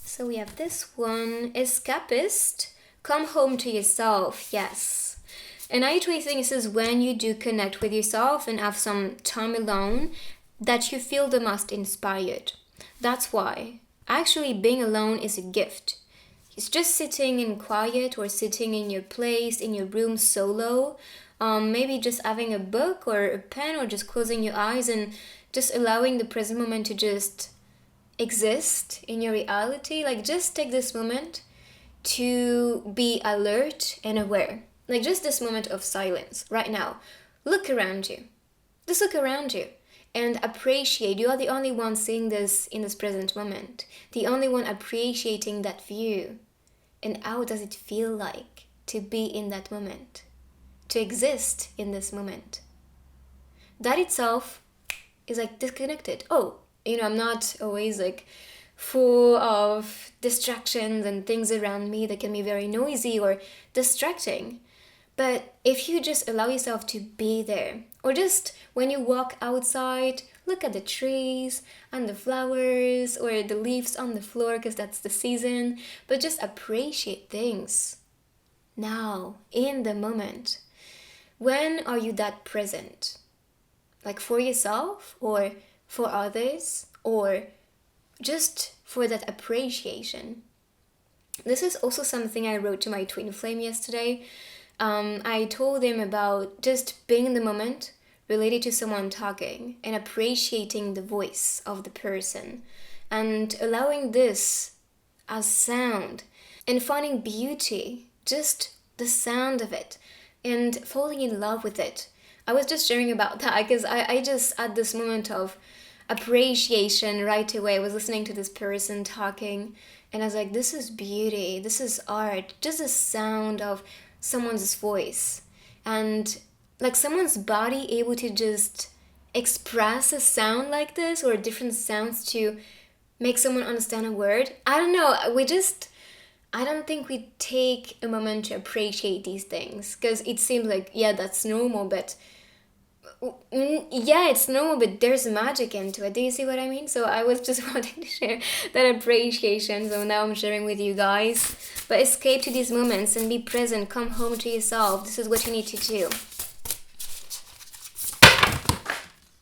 Speaker 1: So we have this one, escapist. Come home to yourself, yes. And I truly think this is when you do connect with yourself and have some time alone that you feel the most inspired. That's why actually being alone is a gift. It's just sitting in quiet or sitting in your place, in your room solo, maybe just having a book or a pen or just closing your eyes and just allowing the present moment to just exist in your reality. Like, just take this moment to be alert and aware. Like, just this moment of silence right now. Look around you. Just look around you. And appreciate. You are the only one seeing this in this present moment. The only one appreciating that view. And how does it feel like to be in that moment? To exist in this moment? That itself is like disconnected. I'm not always like full of distractions and things around me that can be very noisy or distracting. But if you just allow yourself to be there, or just when you walk outside, look at the trees and the flowers or the leaves on the floor because that's the season, but just appreciate things now, in the moment. When are you that present? Like for yourself or for others or just for that appreciation? This is also something I wrote to my twin flame yesterday. I told him about just being in the moment related to someone talking and appreciating the voice of the person and allowing this as sound and finding beauty, just the sound of it and falling in love with it. I was just sharing about that because I just at this moment of appreciation right away, I was listening to this person talking and I was like, this is beauty, this is art, just the sound of someone's voice and like someone's body able to just express a sound like this or different sounds to make someone understand a word. I don't know, I don't think we take a moment to appreciate these things because it seems like, yeah, that's normal, but yeah, it's normal, but there's magic into it. Do you see what I mean? So I was just wanting to share that appreciation. So now I'm sharing with you guys. But escape to these moments and be present. Come home to yourself. This is what you need to do.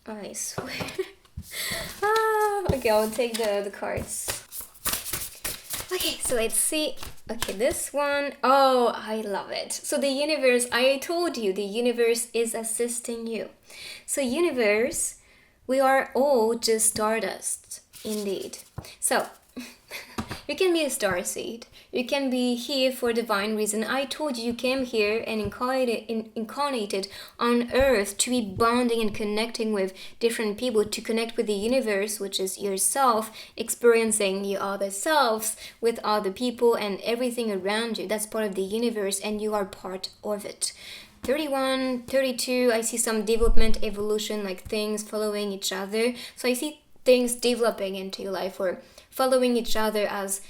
Speaker 1: I swear. Okay, I'll take the cards. Okay, so let's see. Okay, this one. Oh, I love it. So the universe, I told you, the universe is assisting you. So universe, we are all just stardust, indeed. So you can be a starseed. You can be here for divine reason. I told you came here and incarnated on earth to be bonding and connecting with different people, to connect with the universe, which is yourself, experiencing your other selves with other people and everything around you. That's part of the universe and you are part of it. 31, 32, I see some development, evolution, like things following each other. So I see things developing into your life or following each other as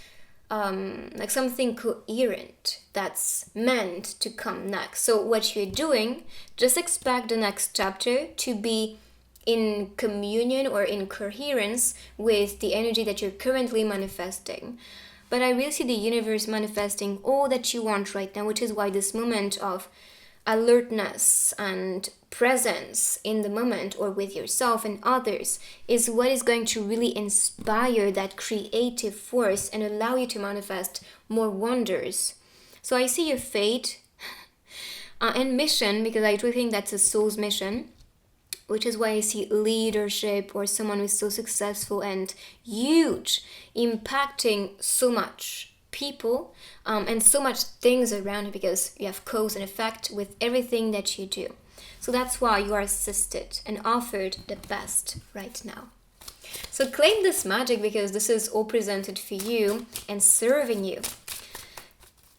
Speaker 1: like something coherent that's meant to come next. So what you're doing, just expect the next chapter to be in communion or in coherence with the energy that you're currently manifesting. But I really see the universe manifesting all that you want right now, which is why this moment of alertness and presence in the moment or with yourself and others is what is going to really inspire that creative force and allow you to manifest more wonders. So I see your fate and mission, because I do think that's a soul's mission, which is why I see leadership or someone who's so successful and huge, impacting so much people and so much things around you, because you have cause and effect with everything that you do. So that's why you are assisted and offered the best right now. So claim this magic because this is all presented for you and serving you.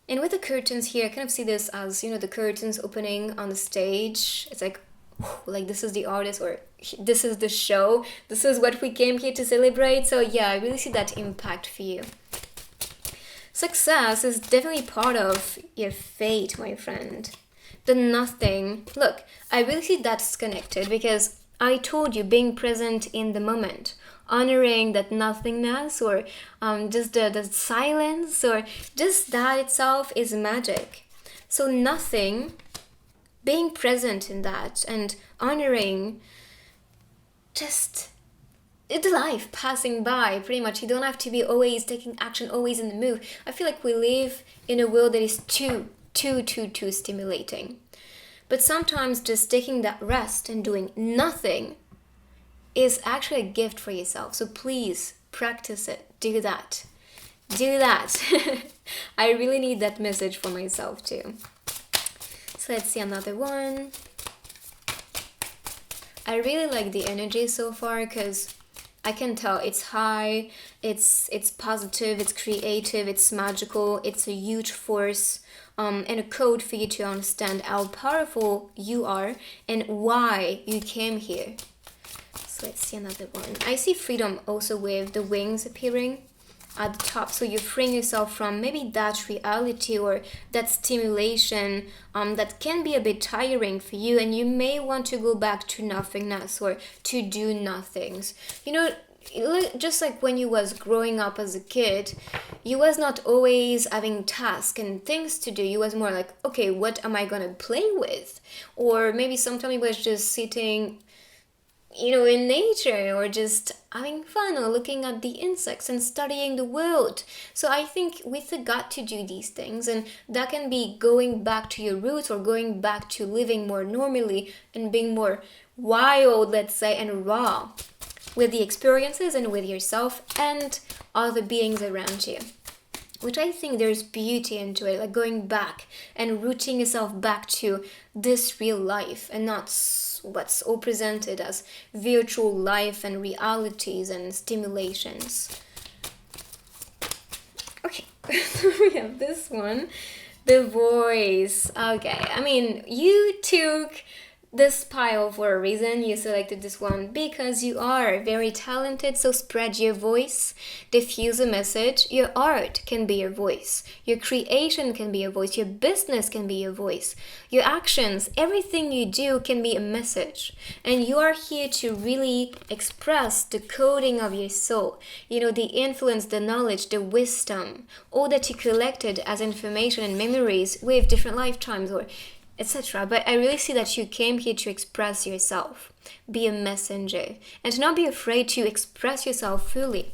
Speaker 1: And with the curtains here, I kind of see this as, you know, the curtains opening on the stage. It's like this is the artist or this is the show. This is what we came here to celebrate. So yeah, I really see that impact for you. Success is definitely part of your fate, my friend. The nothing. Look, I really see that's connected because I told you being present in the moment, honoring that nothingness or just the silence or just that itself is magic. So nothing, being present in that and honoring just it's life passing by, pretty much. You don't have to be always taking action, always in the move. I feel like we live in a world that is too stimulating. But sometimes just taking that rest and doing nothing is actually a gift for yourself. So please practice it. Do that. Do that. I really need that message for myself too. So let's see another one. I really like the energy so far because I can tell it's high, it's positive, it's creative, it's magical, it's a huge force, and a code for you to understand how powerful you are and why you came here. So let's see another one. I see freedom also with the wings appearing. at the top, so you're freeing yourself from maybe that reality or that stimulation that can be a bit tiring for you, and you may want to go back to nothingness or to do nothings. Just like when you was growing up as a kid, you was not always having tasks and things to do. You was more like, okay, what am I gonna play with? Or maybe sometimes you was just sitting in nature, or just having fun, or looking at the insects and studying the world. So I think we forgot to do these things, and that can be going back to your roots, or going back to living more normally and being more wild, let's say, and raw with the experiences and with yourself and other beings around you. Which I think there's beauty into it, like going back and rooting yourself back to this real life, and not what's all presented as virtual life and realities and stimulations. Okay, we have this one, the voice. Okay, I mean, you took this pile for a reason. You selected this one because you are very talented, so spread your voice, diffuse a message. Your art can be your voice, your creation can be your voice, your business can be your voice, your actions, everything you do can be a message. And you are here to really express the coding of your soul, the influence, the knowledge, the wisdom, all that you collected as information and memories with different lifetimes, or etc. But I really see that you came here to express yourself, be a messenger, and to not be afraid to express yourself fully.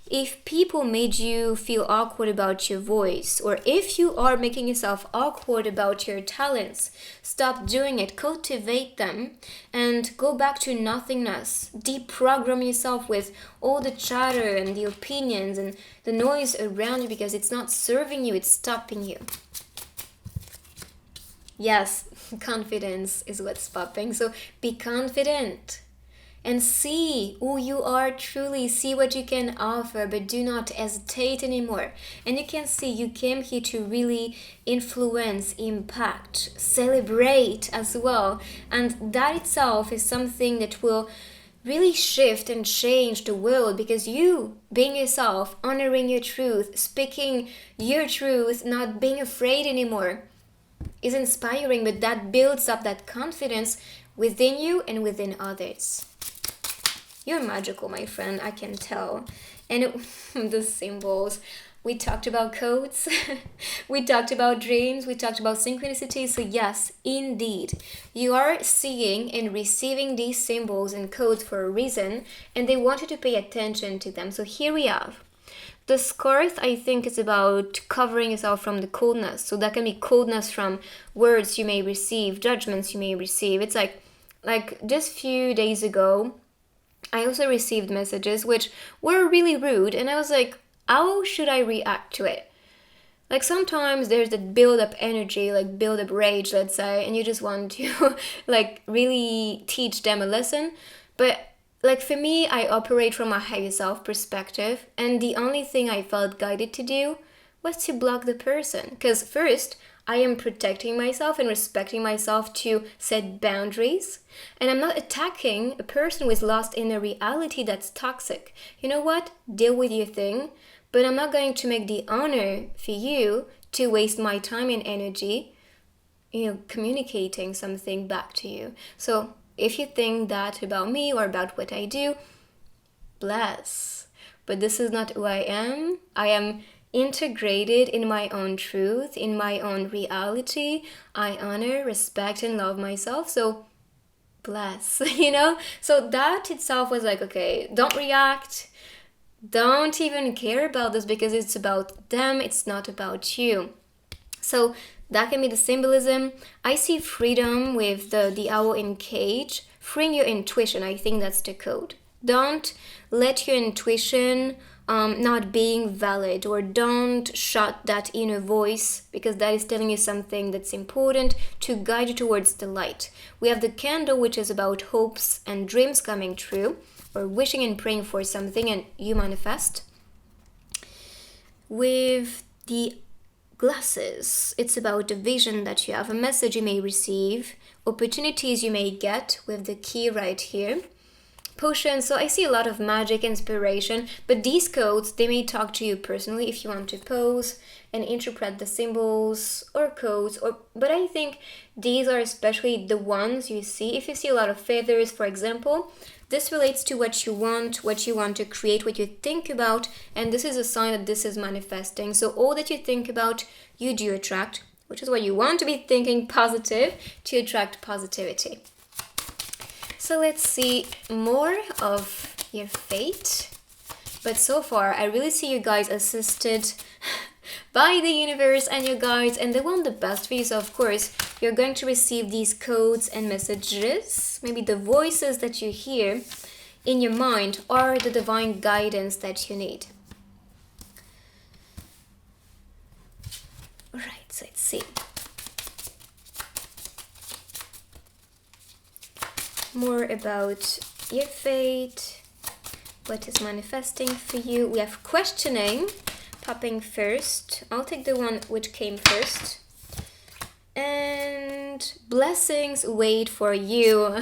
Speaker 1: If people made you feel awkward about your voice, or if you are making yourself awkward about your talents, stop doing it, cultivate them, and go back to nothingness. Deprogram yourself with all the chatter and the opinions and the noise around you, because it's not serving you, it's stopping you. Yes, confidence is what's popping. So be confident and see who you are truly. See what you can offer, but do not hesitate anymore. And you can see you came here to really influence, impact, celebrate as well. And that itself is something that will really shift and change the world, because you being yourself, honoring your truth, speaking your truth, not being afraid anymore, is inspiring, but that builds up that confidence within you and within others. You're magical, my friend, I can tell. And the symbols, we talked about codes, we talked about dreams, we talked about synchronicity. So yes, indeed, you are seeing and receiving these symbols and codes for a reason, and they want you to pay attention to them. So here we have the scarf. I think is about covering yourself from the coldness. So that can be coldness from words you may receive, judgments you may receive. It's like just a few days ago, I also received messages which were really rude, and I was like, how should I react to it? Like sometimes there's that build-up energy, like build-up rage, let's say, and you just want to like really teach them a lesson. But like for me, I operate from a higher self perspective, and the only thing I felt guided to do was to block the person. Because first, I am protecting myself and respecting myself to set boundaries, and I'm not attacking a person who is lost in a reality that's toxic. You know what? Deal with your thing, but I'm not going to make the honor for you to waste my time and energy, communicating something back to you. So if you think that about me or about what I do, bless. But this is not who I am. I am integrated in my own truth, in my own reality. I honor, respect, and love myself. So bless, So that itself was like, okay, don't react. Don't even care about this, because it's about them. It's not about you. So that can be the symbolism. I see freedom with the owl in cage, freeing your intuition. I think that's the code. Don't let your intuition not being valid, or don't shut that inner voice, because that is telling you something that's important to guide you towards the light. We have the candle, which is about hopes and dreams coming true, or wishing and praying for something and you manifest. With the glasses, it's about the vision that you have, a message you may receive, opportunities you may get with the key right here. potions. So I see a lot of magic inspiration, but these codes, they may talk to you personally if you want to pose and interpret the symbols or codes, but I think these are especially the ones you see. If you see a lot of feathers, for example, this relates to what you want to create, what you think about, and this is a sign that this is manifesting. So all that you think about, you do attract, which is why you want to be thinking positive to attract positivity. So let's see more of your fate. But so far, I really see you guys assisted by the universe and your guides, and they want the best for you. So of course, you're going to receive these codes and messages. Maybe the voices that you hear in your mind are the divine guidance that you need. All right, so let's see. More about your fate, what is manifesting for you. We have questioning popping first. I'll take the one which came first. And blessings wait for you.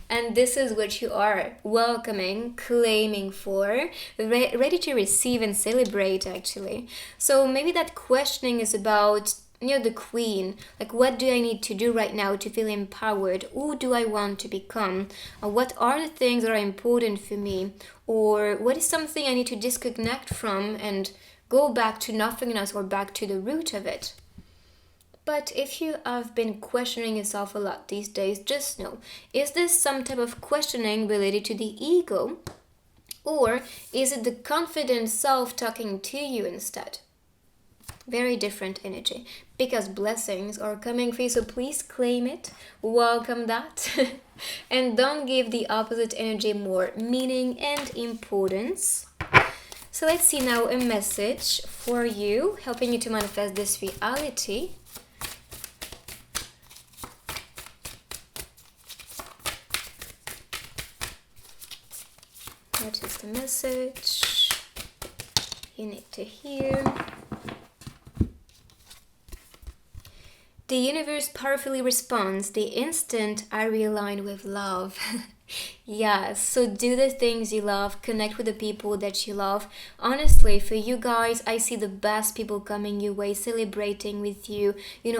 Speaker 1: And this is what you are welcoming, claiming for, ready to receive and celebrate, actually. So maybe that questioning is about, the queen. Like, what do I need to do right now to feel empowered? Who do I want to become? What are the things that are important for me? Or what is something I need to disconnect from and go back to nothingness or back to the root of it? But if you have been questioning yourself a lot these days, just know, is this some type of questioning related to the ego? Or is it the confident self talking to you instead? Very different energy, because blessings are coming for you, so please claim it, welcome that, and don't give the opposite energy more meaning and importance. So let's see now a message for you, helping you to manifest this reality. What is the message you need to hear? The universe powerfully responds the instant I realign with love. Yes, so do the things you love, connect with the people that you love. Honestly, for you guys, I see the best people coming your way, celebrating with you,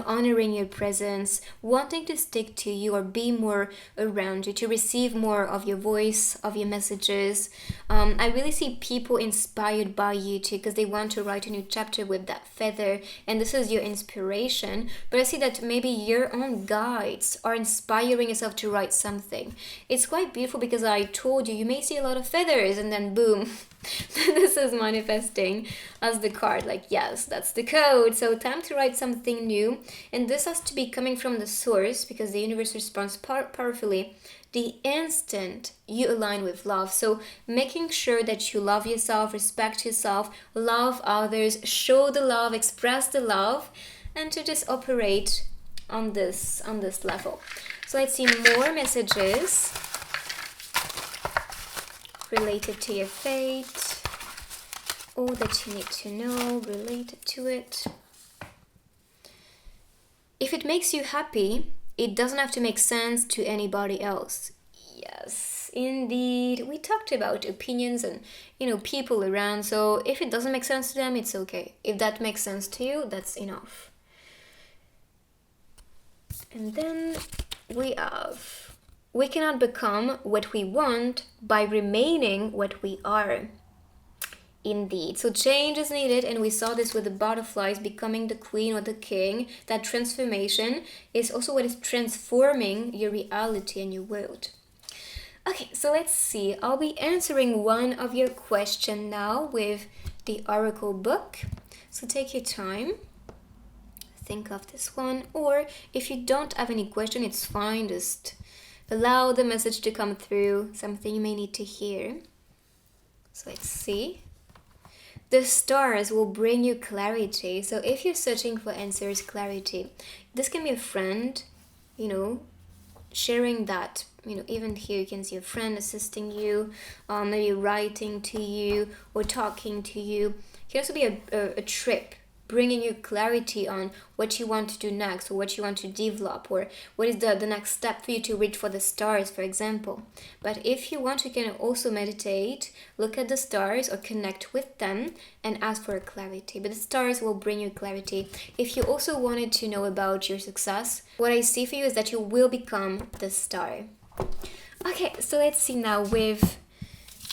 Speaker 1: honoring your presence, wanting to stick to you or be more around you, to receive more of your voice, of your messages. I really see people inspired by you too, because they want to write a new chapter with that feather, and this is your inspiration. But I see that maybe your own guides are inspiring yourself to write something. It's quite beautiful, because I told you may see a lot of feathers, and then boom, this is manifesting as the card. Like, yes, that's the code. So time to write something new, and this has to be coming from the source, because the universe responds powerfully the instant you align with love. So making sure that you love yourself, respect yourself, love others, show the love, express the love, and to just operate on this level. So let's see more messages related to your fate, all that you need to know related to it. If it makes you happy, it doesn't have to make sense to anybody else. Yes, indeed. We talked about opinions and, people around. So if it doesn't make sense to them, it's okay. If that makes sense to you, that's enough. And then we cannot become what we want by remaining what we are. Indeed. So change is needed, and we saw this with the butterflies becoming the queen or the king. That transformation is also what is transforming your reality and your world. Okay, so let's see. I'll be answering one of your questions now with the Oracle book. So take your time. Think of this one. Or if you don't have any question, it's fine. Just allow the message to come through, something you may need to hear. So let's see. The stars will bring you clarity. So if you're searching for answers, clarity, this can be a friend, sharing that. Even here you can see a friend assisting you, maybe writing to you or talking to you. It can also be a trip bringing you clarity on what you want to do next, or what you want to develop, or what is the next step for you to reach for the stars, for example. But if you want, you can also meditate, look at the stars or connect with them and ask for clarity. But the stars will bring you clarity. If you also wanted to know about your success, what I see for you is that you will become the star. Okay, so let's see now with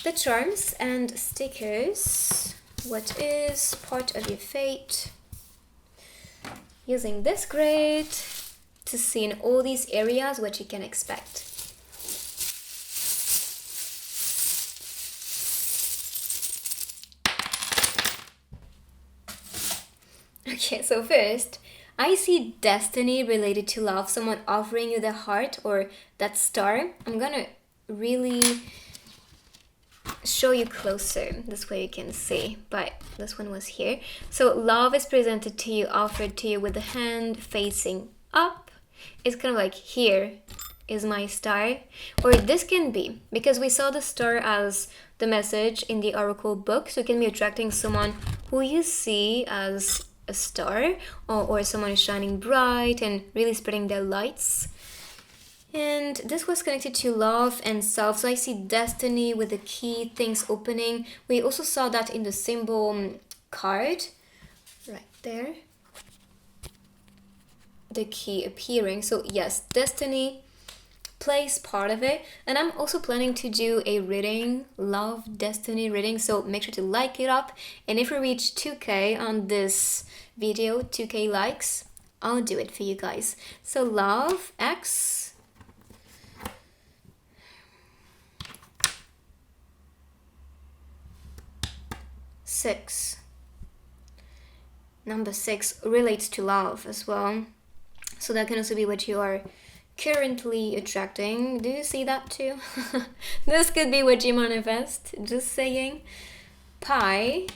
Speaker 1: the charms and stickers, what is part of your fate? Using this grid to see in all these areas what you can expect. Okay, so first, I see destiny related to love, someone offering you the heart or that star. I'm gonna really show you closer, this way you can see, but this one was here. So love is presented to you, offered to you with the hand facing up. It's kind of like, here is my star. Or this can be, because we saw the star as the message in the oracle book, so it can be attracting someone who you see as a star, or someone is shining bright and really spreading their lights. And this was connected to love and self. So I see destiny with the key, things opening. We also saw that in the symbol card, right there. The key appearing. So yes, destiny plays part of it. And I'm also planning to do a reading, love destiny reading. So make sure to like it up. And if we reach 2K on this video, 2K likes, I'll do it for you guys. So love, X. Number 6 relates to love as well, so that can also be what you are currently attracting. Do you see that too? This could be what you manifest, just saying. Pie.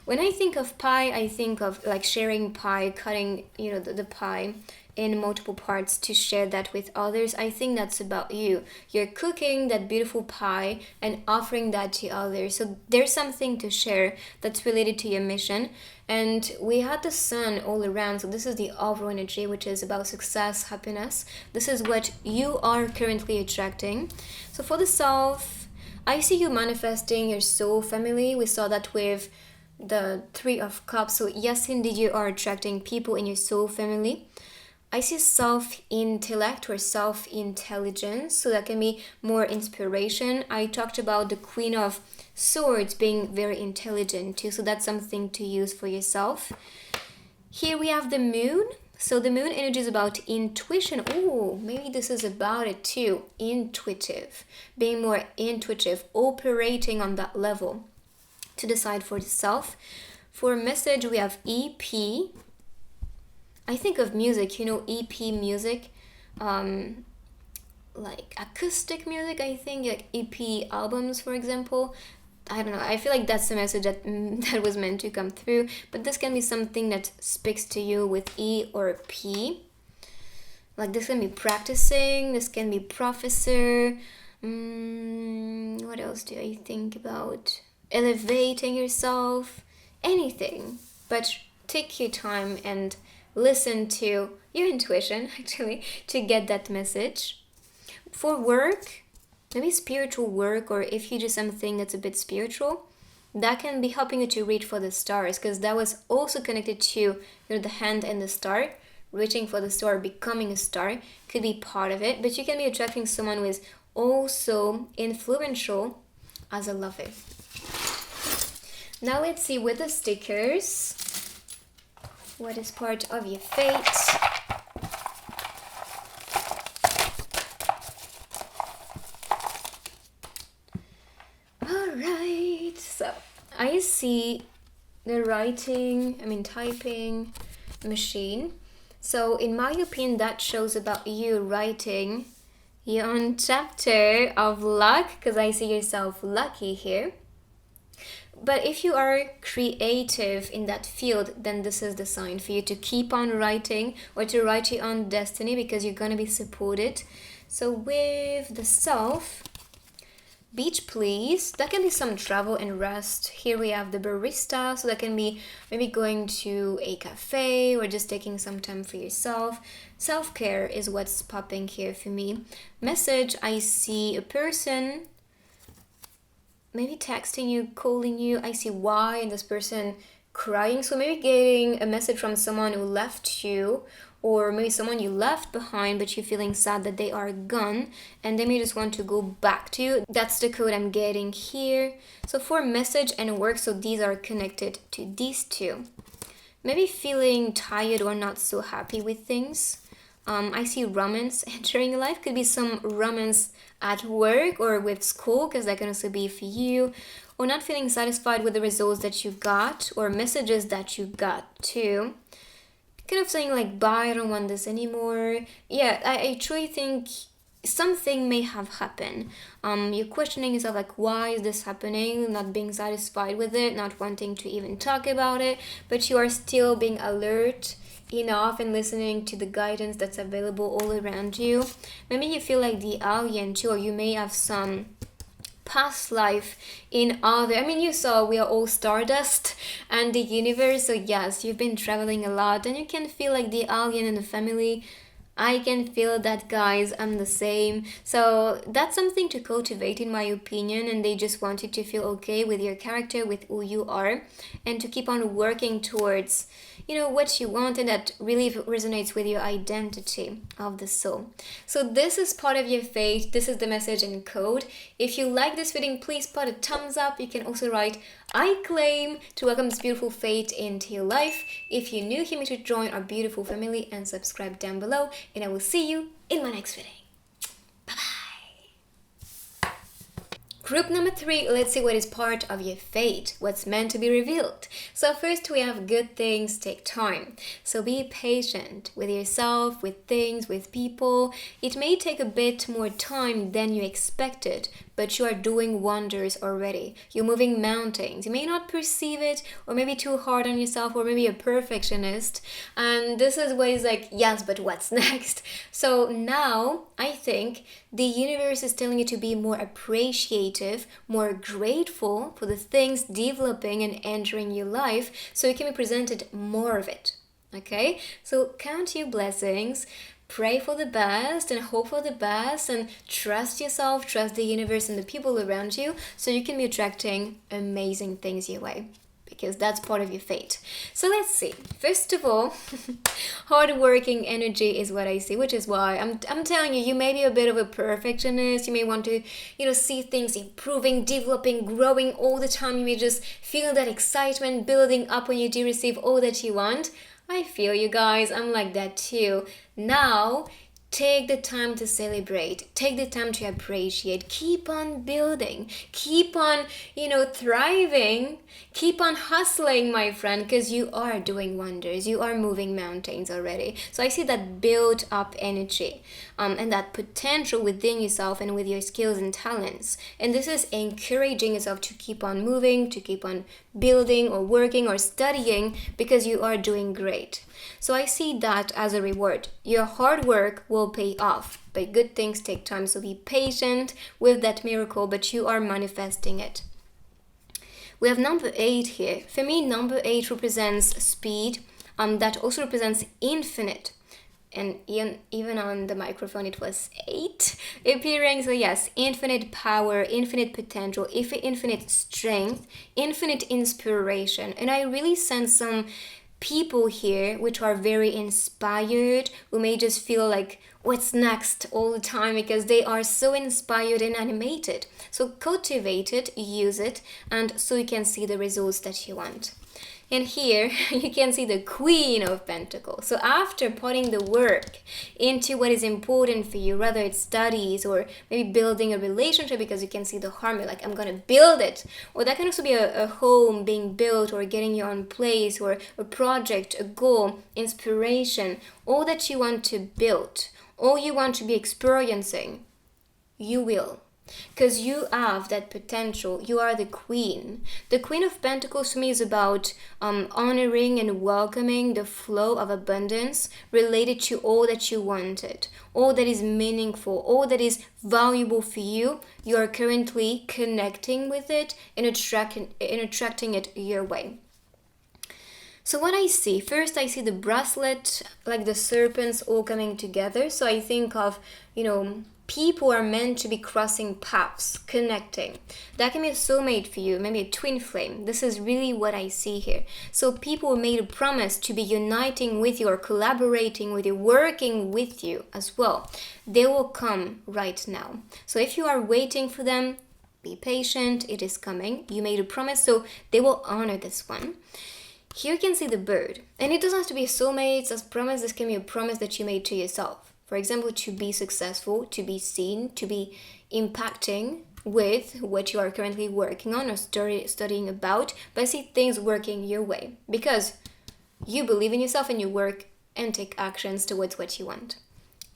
Speaker 1: When I think of pie, I think of like sharing pie, cutting, the pie in multiple parts to share that with others. I think that's about you. You're cooking that beautiful pie and offering that to others. So there's something to share that's related to your mission. And we had the sun all around. So this is the overall energy, which is about success, happiness. This is what you are currently attracting. So for the self, I see you manifesting your soul family. We saw that with the 3 of Cups. So yes, indeed, you are attracting people in your soul family. I see self-intellect or self-intelligence, so that can be more inspiration. I talked about the Queen of Swords being very intelligent too, so that's something to use for yourself. Here we have the moon. So the moon energy is about intuition. Oh, maybe this is about it too. Intuitive, being more intuitive, operating on that level to decide for yourself. For message, we have EP. I think of music, EP music, like acoustic music, I think, like EP albums, for example. I don't know, I feel like that's the message that was meant to come through, but this can be something that speaks to you with E or P. Like this can be practicing, this can be professor. What else do I think about? Elevating yourself, anything. But take your time and listen to your intuition, actually, to get that message. For work, maybe spiritual work, or if you do something that's a bit spiritual, that can be helping you to reach for the stars, because that was also connected to the hand and the star. Reaching for the star, becoming a star could be part of it, but you can be attracting someone who is also influential as a lover. Now let's see with the stickers, what is part of your fate? Alright, so I see the typing machine. So in my opinion, that shows about you writing your own chapter of luck, because I see yourself lucky here. But if you are creative in that field, then this is the sign for you to keep on writing or to write your own destiny, because you're going to be supported. So with the self, Beach, please. That can be some travel and rest. Here we have the barista, so that can be maybe going to a cafe or just taking some time for yourself. Self-care is what's popping here for me. Message, I see a person maybe texting you, calling you. I see why, and this person crying. So maybe getting a message from someone who left you, or maybe someone you left behind but you're feeling sad that they are gone and they may just want to go back to you. That's the code I'm getting here. So for message and work, so these are connected to these two. Maybe feeling tired or not so happy with things. I see romance entering your life. Could be some romance at work or with school, because that can also be for you. Or not feeling satisfied with the results that you got or messages that you got too. Kind of saying like, bye, I don't want this anymore. Yeah, I truly think something may have happened. You're questioning yourself like, why is this happening? Not being satisfied with it, not wanting to even talk about it, but you are still being alert enough and listening to the guidance that's available all around you. Maybe you feel like the alien too, or you may have some past life in other, you saw we are all stardust and the universe, so yes, you've been traveling a lot and you can feel like the alien in the family. I can feel that, guys. I'm the same. So that's something to cultivate, in my opinion, and they just want you to feel okay with your character, with who you are, and to keep on working towards what you want, and that really resonates with your identity of the soul. So this is part of your fate. This is the message in code. If you like this reading, please put a thumbs up. You can also write I claim to welcome this beautiful fate into your life. If you're new here, make sure to join our beautiful family and subscribe down below, and I will see you in my next reading. Bye bye. Group number 3, let's see what is part of your fate, what's meant to be revealed. So first we have good things take time. So be patient with yourself, with things, with people. It may take a bit more time than you expected, but you are doing wonders already. You're moving mountains. You may not perceive it, or maybe too hard on yourself, or maybe a perfectionist. And this is what is like, yes, but what's next? So now I think the universe is telling you to be more appreciative, more grateful for the things developing and entering your life, so you can be presented more of it. Okay? So count your blessings. Pray for the best and hope for the best, and trust yourself, trust the universe and the people around you, so you can be attracting amazing things your way, because that's part of your fate. So let's see. First of all, hardworking energy is what I see, which is why I'm telling you, you may be a bit of a perfectionist. You may want to, see things improving, developing, growing all the time. You may just feel that excitement building up when you do receive all that you want. I feel you guys. I'm like that too. Now, take the time to celebrate. Take the time to appreciate. Keep on building. Keep on, thriving. Keep on hustling, my friend, because you are doing wonders. You are moving mountains already. So I see that built up energy and that potential within yourself and with your skills and talents. And this is encouraging yourself to keep on moving, to keep on building or working or studying, because you are doing great. So I see that as a reward. Your hard work will pay off, but good things take time. So be patient with that miracle, but you are manifesting it. We have number 8 here. For me, number 8 represents speed. That also represents infinite. And even on the microphone, it was 8 appearing. So yes, infinite power, infinite potential, infinite strength, infinite inspiration. And I really sense some people here which are very inspired, who may just feel like what's next all the time, because they are so inspired and animated. So cultivate it, use it, and so you can see the results that you want. And here you can see the Queen of Pentacles. So after putting the work into what is important for you, whether it's studies or maybe building a relationship, because you can see the harmony, like I'm gonna build it, or that can also be a home being built, or getting your own place, or a project, a goal, inspiration, all that you want to build, all you want to be experiencing, you will. because you have that potential. You are the queen. The Queen of Pentacles for me is about honoring and welcoming the flow of abundance related to all that you wanted, all that is meaningful, all that is valuable for you. You are currently connecting with it and attracting it your way. So what I see, first I see the bracelet, like the serpents all coming together. So I think of, people are meant to be crossing paths, connecting. That can be a soulmate for you, maybe a twin flame. This is really what I see here. So people made a promise to be uniting with you or collaborating with you, working with you as well. They will come right now. So if you are waiting for them, be patient, it is coming. You made a promise, so they will honor this one. Here you can see the bird. And it doesn't have to be a soulmate, as promise. This can be a promise that you made to yourself. For example, to be successful, to be seen, to be impacting with what you are currently working on or studying about. But I see things working your way because you believe in yourself and you work and take actions towards what you want.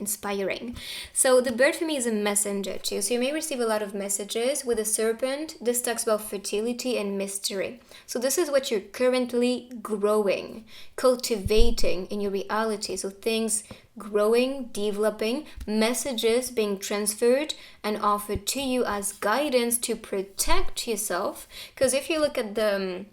Speaker 1: Inspiring. So the bird for me is a messenger too. So you may receive a lot of messages with a serpent. This talks about fertility and mystery. So this is what you're currently growing, cultivating in your reality. So things growing, developing, messages being transferred and offered to you as guidance to protect yourself. Because if you look at the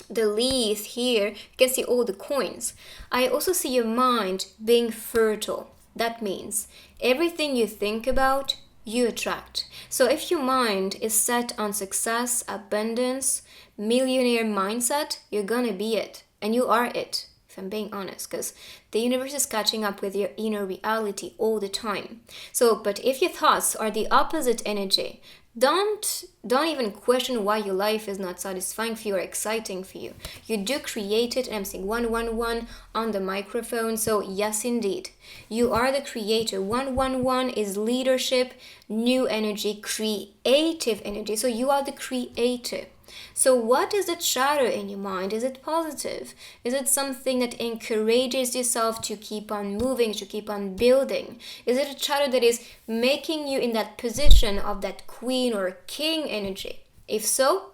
Speaker 1: leaves here, you can see all the coins. I also see your mind being fertile. That means everything you think about, you attract. So if your mind is set on success, abundance, millionaire mindset, you're gonna be it. And you are it, if I'm being honest, because the universe is catching up with your inner reality all the time. So, but if your thoughts are the opposite energy, don't even question why your life is not satisfying for you or exciting for you. You do create it, and I'm saying 111 on the microphone. So yes, indeed, you are the creator. 111 is leadership, new energy, creative energy. So you are the creator. So what is the chatter in your mind? Is it positive? Is it something that encourages yourself to keep on moving, to keep on building? Is it a chatter that is making you in that position of that queen or king energy? If so,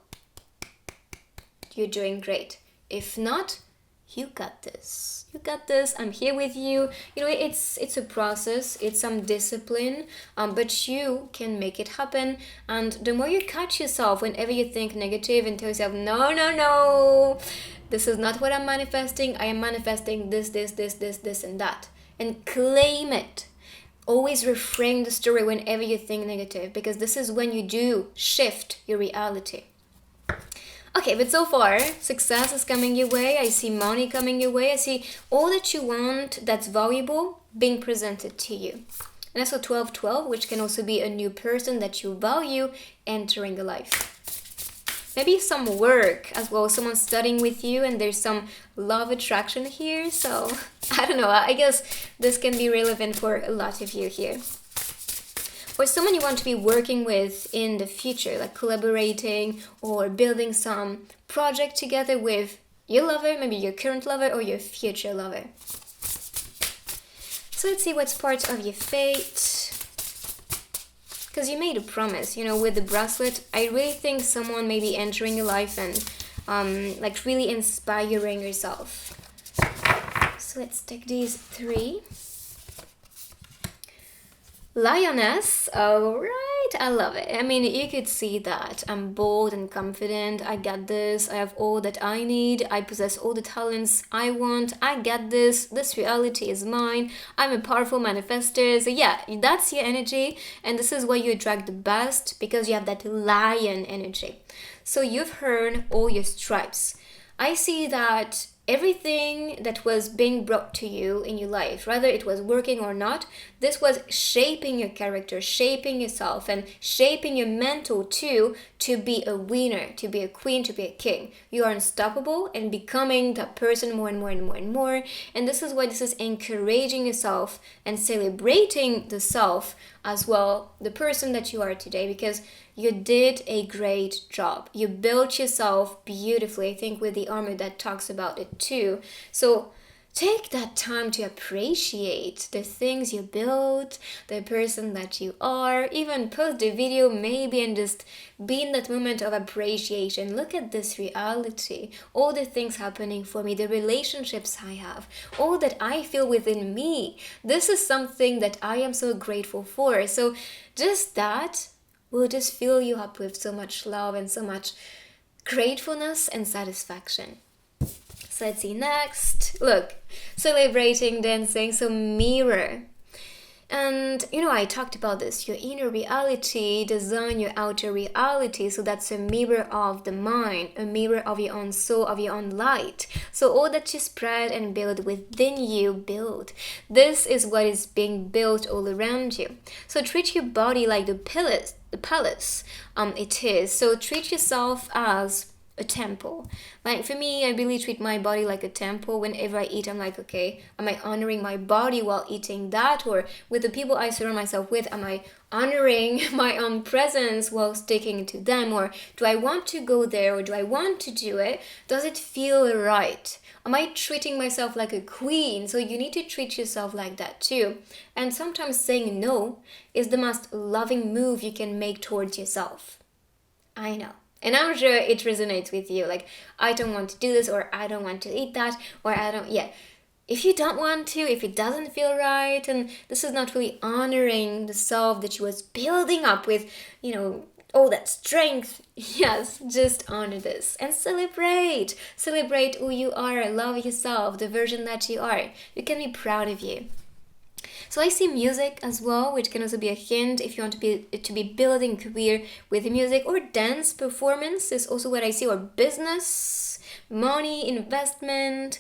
Speaker 1: you're doing great. If not, you got this. You got this. I'm here with you. It's a process. It's some discipline, but you can make it happen. And the more you catch yourself whenever you think negative and tell yourself, no, this is not what I'm manifesting. I am manifesting this, and that. And claim it. Always reframe the story whenever you think negative, because this is when you do shift your reality. Okay, but so far, success is coming your way. I see money coming your way. I see all that you want that's valuable being presented to you. And also 1212, which can also be a new person that you value entering your life. Maybe some work as well, someone studying with you, and there's some love attraction here. So, I don't know, I guess this can be relevant for a lot of you here. Or someone you want to be working with in the future, like collaborating or building some project together with your lover, maybe your current lover or your future lover. So let's see what's part of your fate. Because you made a promise, with the bracelet. I really think someone may be entering your life and like really inspiring yourself. So let's take these 3. Lioness, alright, I love it. I mean, you could see that. I'm bold and confident. I got this. I have all that I need. I possess all the talents I want. I got this. This reality is mine. I'm a powerful manifester. So yeah, that's your energy. And this is why you attract the best, because you have that lion energy. So you've earned all your stripes. I see that everything that was being brought to you in your life, whether it was working or not, this was shaping your character, shaping yourself, and shaping your mental too, to be a winner, to be a queen, to be a king. You are unstoppable and becoming that person more and more and more and more. And this is why this is encouraging yourself and celebrating the self as well, the person that you are today, because you did a great job. You built yourself beautifully. I think with the armor that talks about it too. So take that time to appreciate the things you built, the person that you are. Even pause the video maybe and just be in that moment of appreciation. Look at this reality, all the things happening for me, the relationships I have, all that I feel within me. This is something that I am so grateful for. So just that will just fill you up with so much love and so much gratefulness and satisfaction. So let's see next. Look, celebrating, dancing, so mirror. And I talked about this. Your inner reality design your outer reality. So that's a mirror of the mind, a mirror of your own soul, of your own light. So all that you spread and build within you, build. This is what is being built all around you. So treat your body like the palace it is. So treat yourself as a temple. Like for me, I really treat my body like a temple. Whenever I eat, I'm like, okay, am I honoring my body while eating that? Or with the people I surround myself with, am I honoring my own presence while sticking to them? Or do I want to go there, or do I want to do it? Does it feel right? Am I treating myself like a queen? So you need to treat yourself like that too. And sometimes saying no is the most loving move you can make towards yourself. I know. And I'm sure it resonates with you. Like, I don't want to do this, or I don't want to eat that, or if you don't want to, if it doesn't feel right, and this is not really honoring the self that you was building up with, all that strength. Yes, just honor this and celebrate. Celebrate who you are. Love yourself, the version that you are. You can be proud of you. So I see music as well, which can also be a hint if you want to be building a career with music, or dance performance is also what I see, or business, money, investment.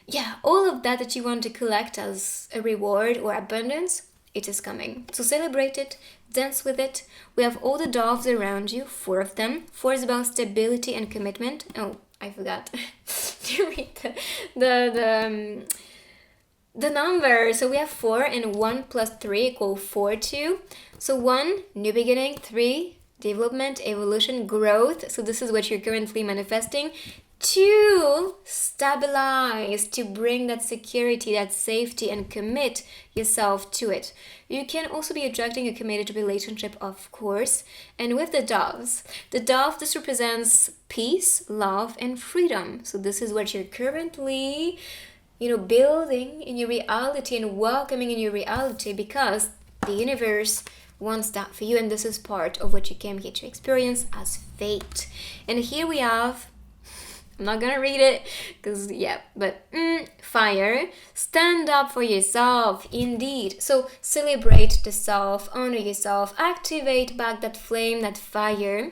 Speaker 1: Yeah, all of that you want to collect as a reward or abundance, it is coming. So celebrate it, dance with it. We have all the doves around you, 4 of them. 4 is about stability and commitment. Oh, I forgot to read the number. So we have 4, and 1 plus 3 equal 4 too. So 1, new beginning. 3, development, evolution, growth. So this is what you're currently manifesting. 2, stabilize, to bring that security, that safety, and commit yourself to it. You can also be attracting a committed relationship, of course. And with the dove, this represents peace, love, and freedom. So this is what you're currently building in your reality and welcoming in your reality, because the universe wants that for you, and this is part of what you came here to experience as fate. And here we have, I'm not gonna read it because fire. Stand up for yourself, indeed. So celebrate the self, honor yourself, activate back that flame, that fire.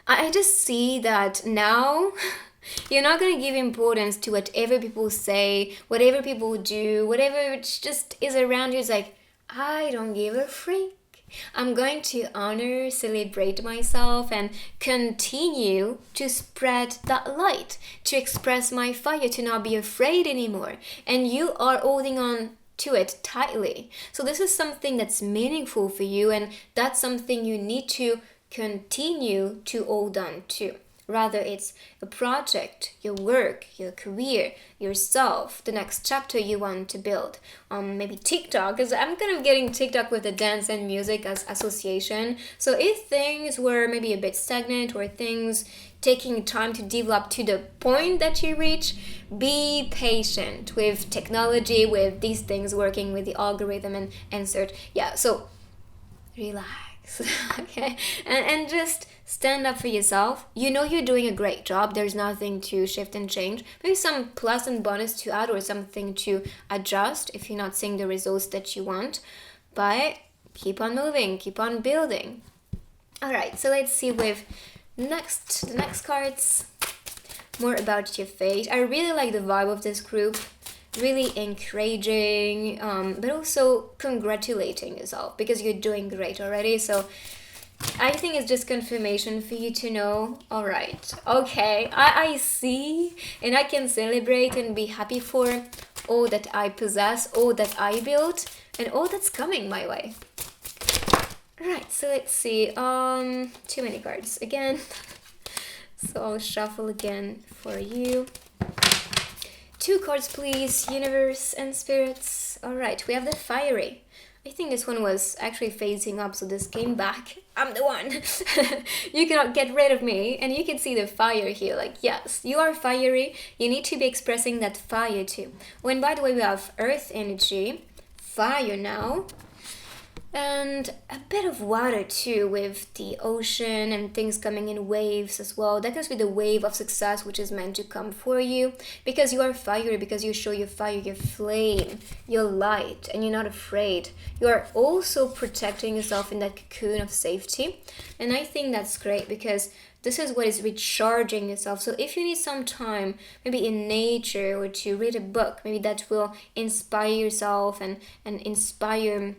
Speaker 1: I just see that now you're not going to give importance to whatever people say, whatever people do, whatever just is around you. It's like, I don't give a freak. I'm going to honor, celebrate myself, and continue to spread that light, to express my fire, to not be afraid anymore. And you are holding on to it tightly. So this is something that's meaningful for you, and that's something you need to continue to hold on to. Rather, it's a project, your work, your career, yourself, the next chapter you want to build. Maybe TikTok, because I'm kind of getting TikTok with the dance and music as association. So if things were maybe a bit stagnant, or things taking time to develop to the point that you reach, be patient with technology, with these things working with the algorithm and insert. Yeah, so relax, okay? And just stand up for yourself. You're doing a great job. There's nothing to shift and change. Maybe some plus and bonus to add, or something to adjust if you're not seeing the results that you want. But keep on moving, keep on building. All right, so let's see with the next cards, more about your fate. I really like the vibe of this group. Really encouraging, but also congratulating yourself, because you're doing great already. So I think it's just confirmation for you to know, all right, okay, I see, and I can celebrate and be happy for all that I possess, all that I built, and all that's coming my way. Right, so let's see, too many cards again. So I'll shuffle again for you. 2 cards, please, universe and spirits. All right, we have the fiery. I think this one was actually phasing up, so this came back. I'm the one. You cannot get rid of me. And you can see the fire here. Like, yes, you are fiery. You need to be expressing that fire too. When, by the way, we have earth energy, fire now, and a bit of water too, with the ocean and things coming in waves as well. That comes with the wave of success, which is meant to come for you, because you are fiery, because you show your fire, your flame, your light, and you're not afraid. You are also protecting yourself in that cocoon of safety, and I think that's great, because this is what is recharging yourself. So if you need some time, maybe in nature, or to read a book, maybe that will inspire yourself and inspire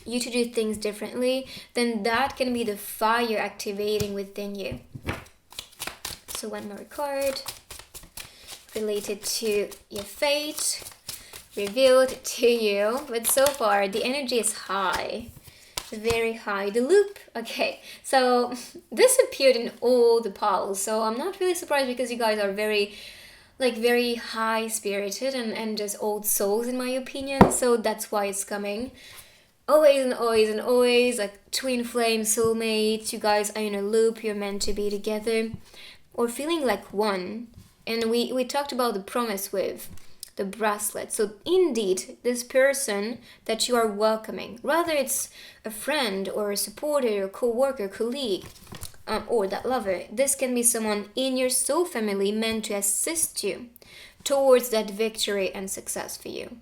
Speaker 1: you to do things differently, then that can be the fire activating within you. So one more card related to your fate, revealed to you. But so far the energy is high, very high. The loop, okay, so this appeared in all the piles, so I'm not really surprised, because you guys are very high spirited and just old souls, in my opinion. So that's why it's coming. Always and always and always, like twin flame, soulmates, you guys are in a loop, you're meant to be together, or feeling like one. And we talked about the promise with the bracelet. So indeed, this person that you are welcoming, whether it's a friend or a supporter or co-worker, colleague, or that lover, this can be someone in your soul family meant to assist you towards that victory and success for you,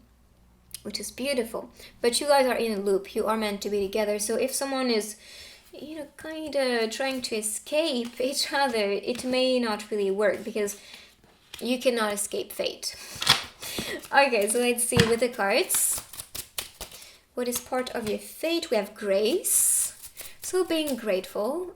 Speaker 1: which is beautiful. But you guys are in a loop, you are meant to be together. So if someone is, kind of trying to escape each other, it may not really work, because you cannot escape fate. Okay, so let's see with the cards. What is part of your fate? We have grace. So being graceful,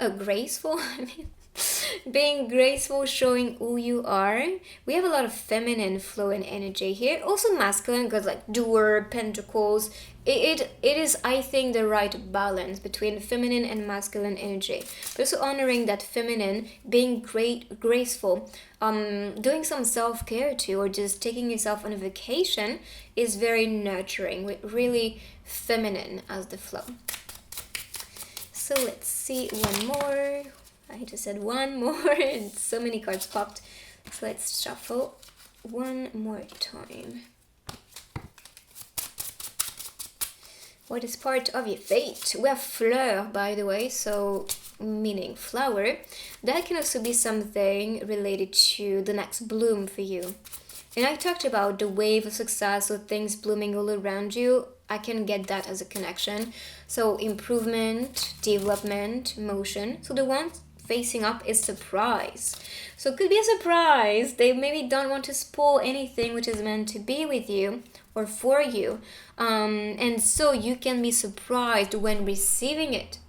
Speaker 1: being graceful, showing who you are. We have a lot of feminine flow and energy here. Also masculine, because like doer, pentacles. It is, I think, the right balance between feminine and masculine energy. But also honoring that feminine, being graceful, doing some self-care too, or just taking yourself on a vacation is very nurturing, with really feminine as the flow. So let's see one more. I just said one more, and so many cards popped. So let's shuffle one more time. What is part of your fate? We have fleur, by the way, so meaning flower. That can also be something related to the next bloom for you. And I talked about the wave of success, so things blooming all around you. I can get that as a connection. So improvement, development, motion. So the one facing up is surprise. So it could be a surprise. They maybe don't want to spoil anything which is meant to be with you or for you. And so you can be surprised when receiving it.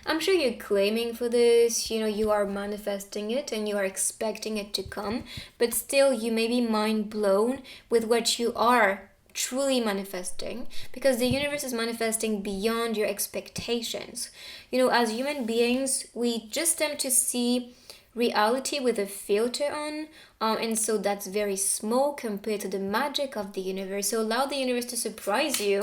Speaker 1: I'm sure you're claiming for this, you are manifesting it and you are expecting it to come, but still you may be mind blown with what you are truly manifesting, because the universe is manifesting beyond your expectations. As human beings, we just tend to see reality with a filter on, and so that's very small compared to the magic of the universe. So allow the universe to surprise you.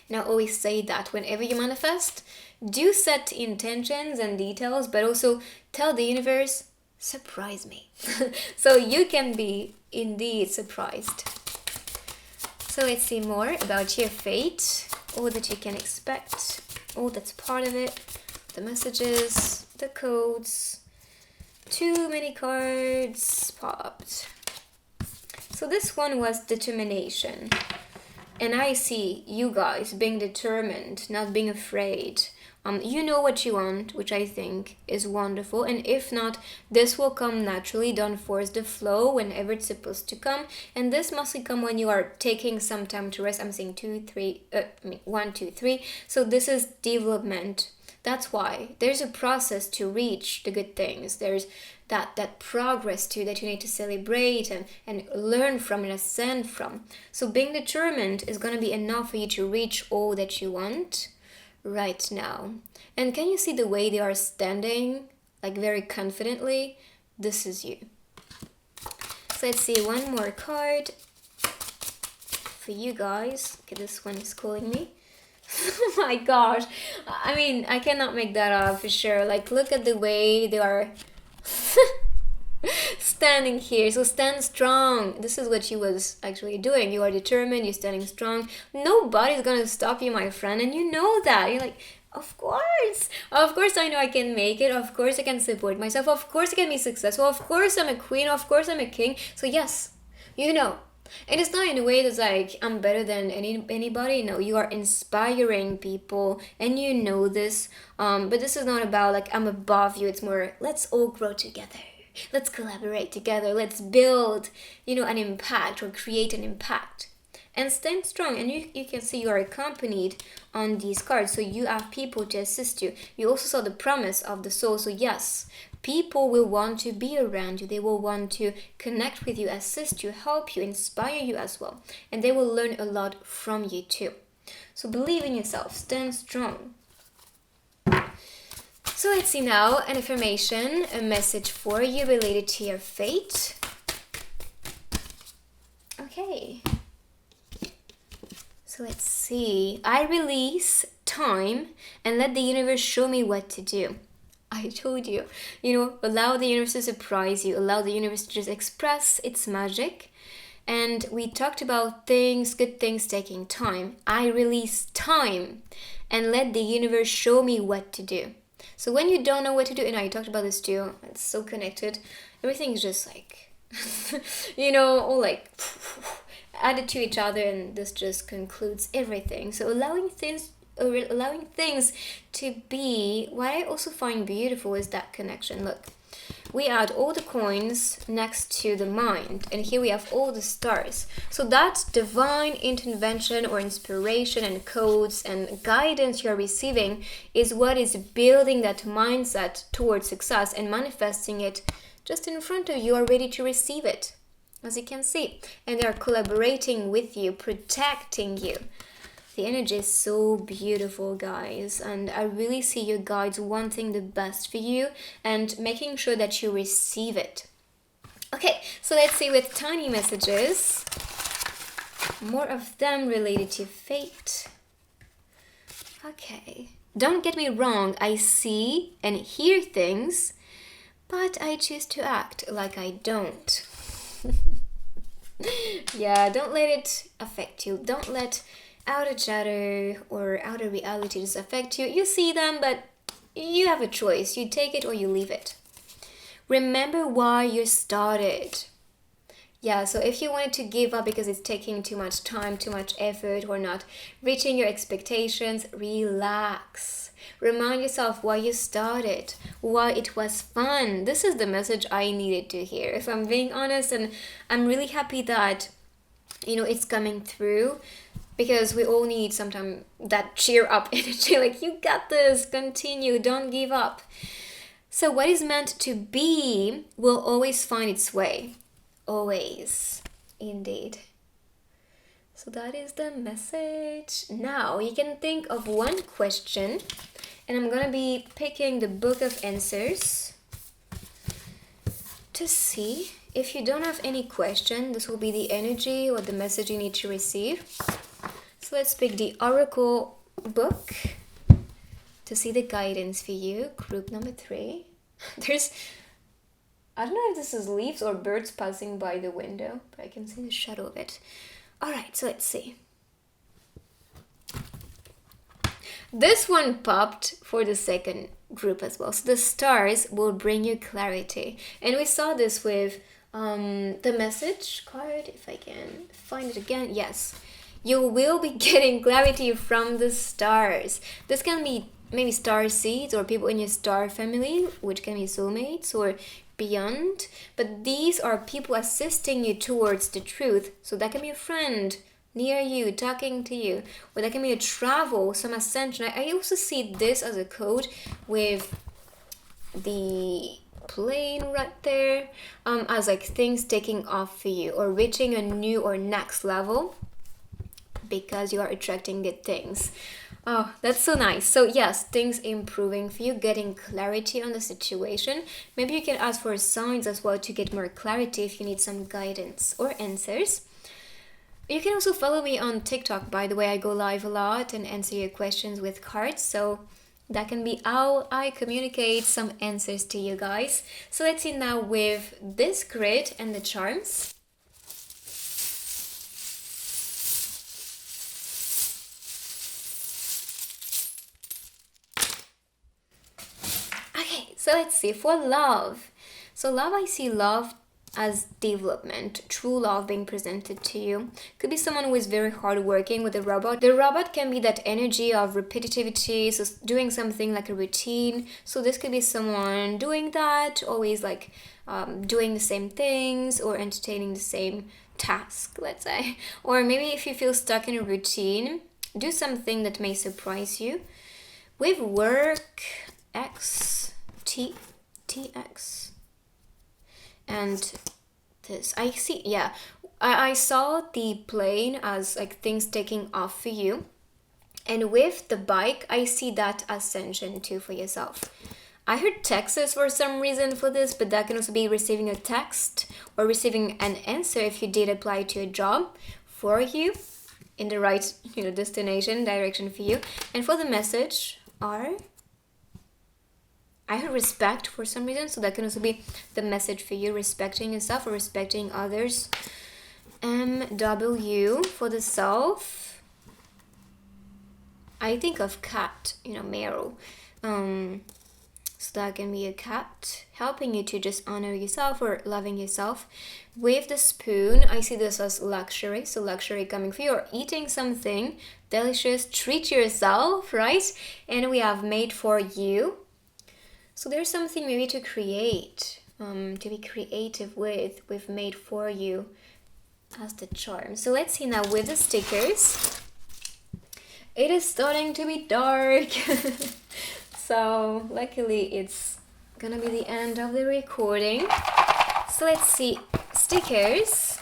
Speaker 1: And I always say that whenever you manifest, do set intentions and details, but also tell the universe, surprise me. So you can be indeed surprised. So let's see more about your fate, all that you can expect, all that's part of it, the messages, the codes. Too many cards popped. So this one was determination. And I see you guys being determined, not being afraid. You know what you want, which I think is wonderful. And if not, this will come naturally. Don't force the flow whenever it's supposed to come. And this mostly come when you are taking some time to rest. I'm saying 1, 2, 3. So this is development. That's why there's a process to reach the good things. There's that progress too that you need to celebrate and learn from and ascend from. So being determined is going to be enough for you to reach all that you want right now. And can you see the way they are standing, like very confidently? This is you. So So let's see, one more card for you guys. Okay, this one is calling me. Oh my gosh. I mean, I cannot make that up for sure. Like, look at the way they are standing here. So stand strong. This is what she was actually doing. You are determined, you're standing strong. Nobody's gonna stop you, my friend, and you know that. You're like, of course I know I can make it. Of course I can support myself. Of course I can be successful. Of course I'm a queen. Of course I'm a king. So yes, you know. And it's not in a way that's like I'm better than anybody. No, you are inspiring people, and you know this. But this is not about like I'm above you. It's more, let's all grow together. Let's collaborate together. Let's build, an impact or create an impact. And stand strong. And you can see you are accompanied on these cards. So you have people to assist you. You also saw the promise of the soul. So yes, people will want to be around you. They will want to connect with you, assist you, help you, inspire you as well. And they will learn a lot from you too. So believe in yourself. Stand strong. So let's see now an affirmation, a message for you related to your fate. Okay. So let's see. I release time and let the universe show me what to do. I told you, allow the universe to surprise you. Allow the universe to just express its magic. And we talked about good things taking time. I release time and let the universe show me what to do. So when you don't know what to do, and I talked about this too, it's so connected. Everything's just like, all like added to each other, and this just concludes everything. So allowing things to be. What I also find beautiful is that connection. Look, we add all the coins next to the mind, and here we have all the stars. So that divine intervention or inspiration and codes and guidance you're receiving is what is building that mindset towards success and manifesting it just in front of you, are ready to receive it, as you can see. And they're collaborating with you, protecting you. The energy is so beautiful, guys, and I really see your guides wanting the best for you and making sure that you receive it. Okay, so let's see with tiny messages, more of them related to fate. Okay, don't get me wrong, I see and hear things, but I choose to act like I don't. Yeah, don't let it affect you. Don't let outer chatter or outer realities affect you. You see them, but you have a choice. You take it or you leave it. Remember why you started. Yeah, so if you wanted to give up because it's taking too much time, too much effort, or not reaching your expectations, relax. Remind yourself why you started, why it was fun. This is the message I needed to hear, if I'm being honest, and I'm really happy that, it's coming through. Because we all need sometimes that cheer up energy, like you got this, continue, don't give up. So what is meant to be will always find its way. Always, indeed. So that is the message. Now you can think of one question, and I'm gonna be picking the book of answers to see. If you don't have any question, this will be the energy or the message you need to receive. So let's pick the Oracle book to see the guidance for you. Group number 3. I don't know if this is leaves or birds passing by the window, but I can see the shadow of it. Alright, so let's see. This one popped for the second group as well. So the stars will bring you clarity. And we saw this with the message card, if I can find it again. Yes. You will be getting clarity from the stars. This can be maybe star seeds or people in your star family, which can be soulmates or beyond. But these are people assisting you towards the truth. So that can be a friend near you, talking to you. Or that can be a travel, some ascension. I also see this as a code with the plane right there. As like things taking off for you or reaching a new or next level. because you are attracting good things. Oh, that's so nice. So yes, things improving for you, getting clarity on the situation. Maybe you can ask for signs as well to get more clarity if you need some guidance or answers. You can also follow me on TikTok, by the way. I go live a lot and answer your questions with cards. So that can be how I communicate some answers to you guys. So let's see now with this grid and the charms. Okay, so let's see for love. So love, I see love as development, true love being presented to you. Could be someone who is very hardworking with a robot. The robot can be that energy of repetitivity, so doing something like a routine. So this could be someone doing that, always like doing the same things or entertaining the same task, let's say. Or maybe if you feel stuck in a routine, do something that may surprise you. With work, TX. And this, I see, yeah, I saw the plane as like things taking off for you. And with the bike, I see that ascension too for yourself. I heard Texas for some reason for this, but that can also be receiving a text or receiving an answer if you did apply to a job for you in the right, destination, direction for you. And for the message, I heard respect for some reason, so that can also be the message for you, respecting yourself or respecting others. MW for the self. I think of cat, Meryl. So that can be a cat helping you to just honor yourself or loving yourself. With the spoon, I see this as luxury. So luxury coming for you or eating something delicious, treat yourself, right? And we have made for you. So there's something maybe to create, to be creative with made for you as the charm. So let's see now with the stickers. It is starting to be dark. So luckily it's gonna be the end of the recording. So let's see, stickers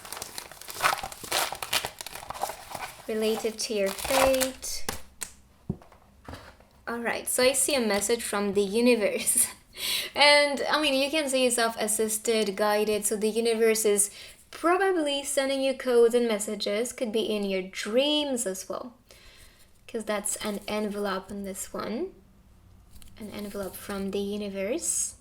Speaker 1: related to your fate. Alright, so I see a message from the universe. And you can say yourself assisted, guided. So the universe is probably sending you codes and messages. Could be in your dreams as well. Because that's an envelope on this one. An envelope from the universe.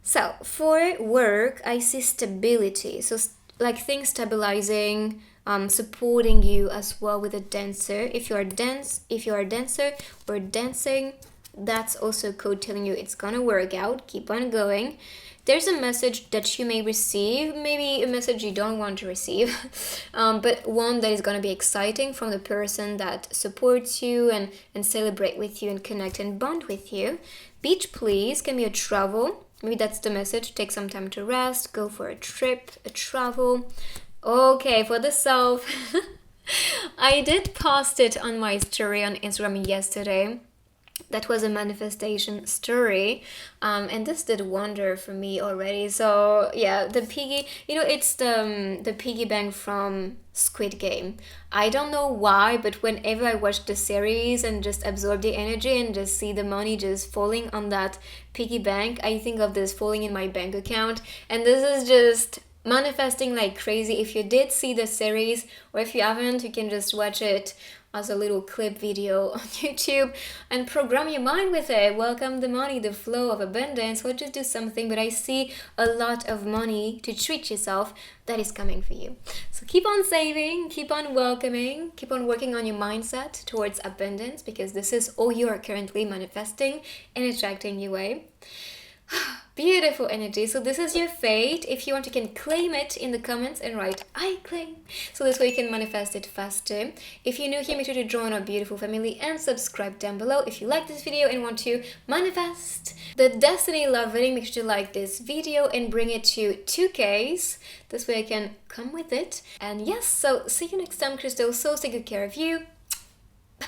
Speaker 1: So for work, I see stability. So like things stabilizing, supporting you as well with a dancer. If you are a dancer or dancing, that's also a code telling you it's gonna work out. Keep on going. There's a message that you may receive, maybe a message you don't want to receive, but one that is gonna be exciting from the person that supports you and celebrate with you and connect and bond with you. Beach please can be a travel. Maybe that's the message. Take some time to rest, go for a trip, a travel. Okay, for the self, I did post it on my story on Instagram yesterday. That was a manifestation story, and this did wonder for me already. So yeah, the piggy, it's the piggy bank from Squid Game. I don't know why, but whenever I watch the series and just absorb the energy and just see the money just falling on that piggy bank, I think of this falling in my bank account, and this is just manifesting like crazy. If you did see the series, or if you haven't, you can just watch it as a little clip video on YouTube and program your mind with it. Welcome the money, the flow of abundance, or just do something. But I see a lot of money to treat yourself that is coming for you. So keep on saving, keep on welcoming, keep on working on your mindset towards abundance, because this is all you are currently manifesting and attracting your way. Beautiful energy. So this is your fate. If you want, you can claim it in the comments and write I claim, so this way you can manifest it faster. If you're new here, make sure to join our beautiful family and subscribe down below. If you like this video and want to manifest the destiny love reading, make sure to like this video and bring it to 2Ks. This way I can come with it. And yes, so see you next time, Crystal. So take good care of you. Bye.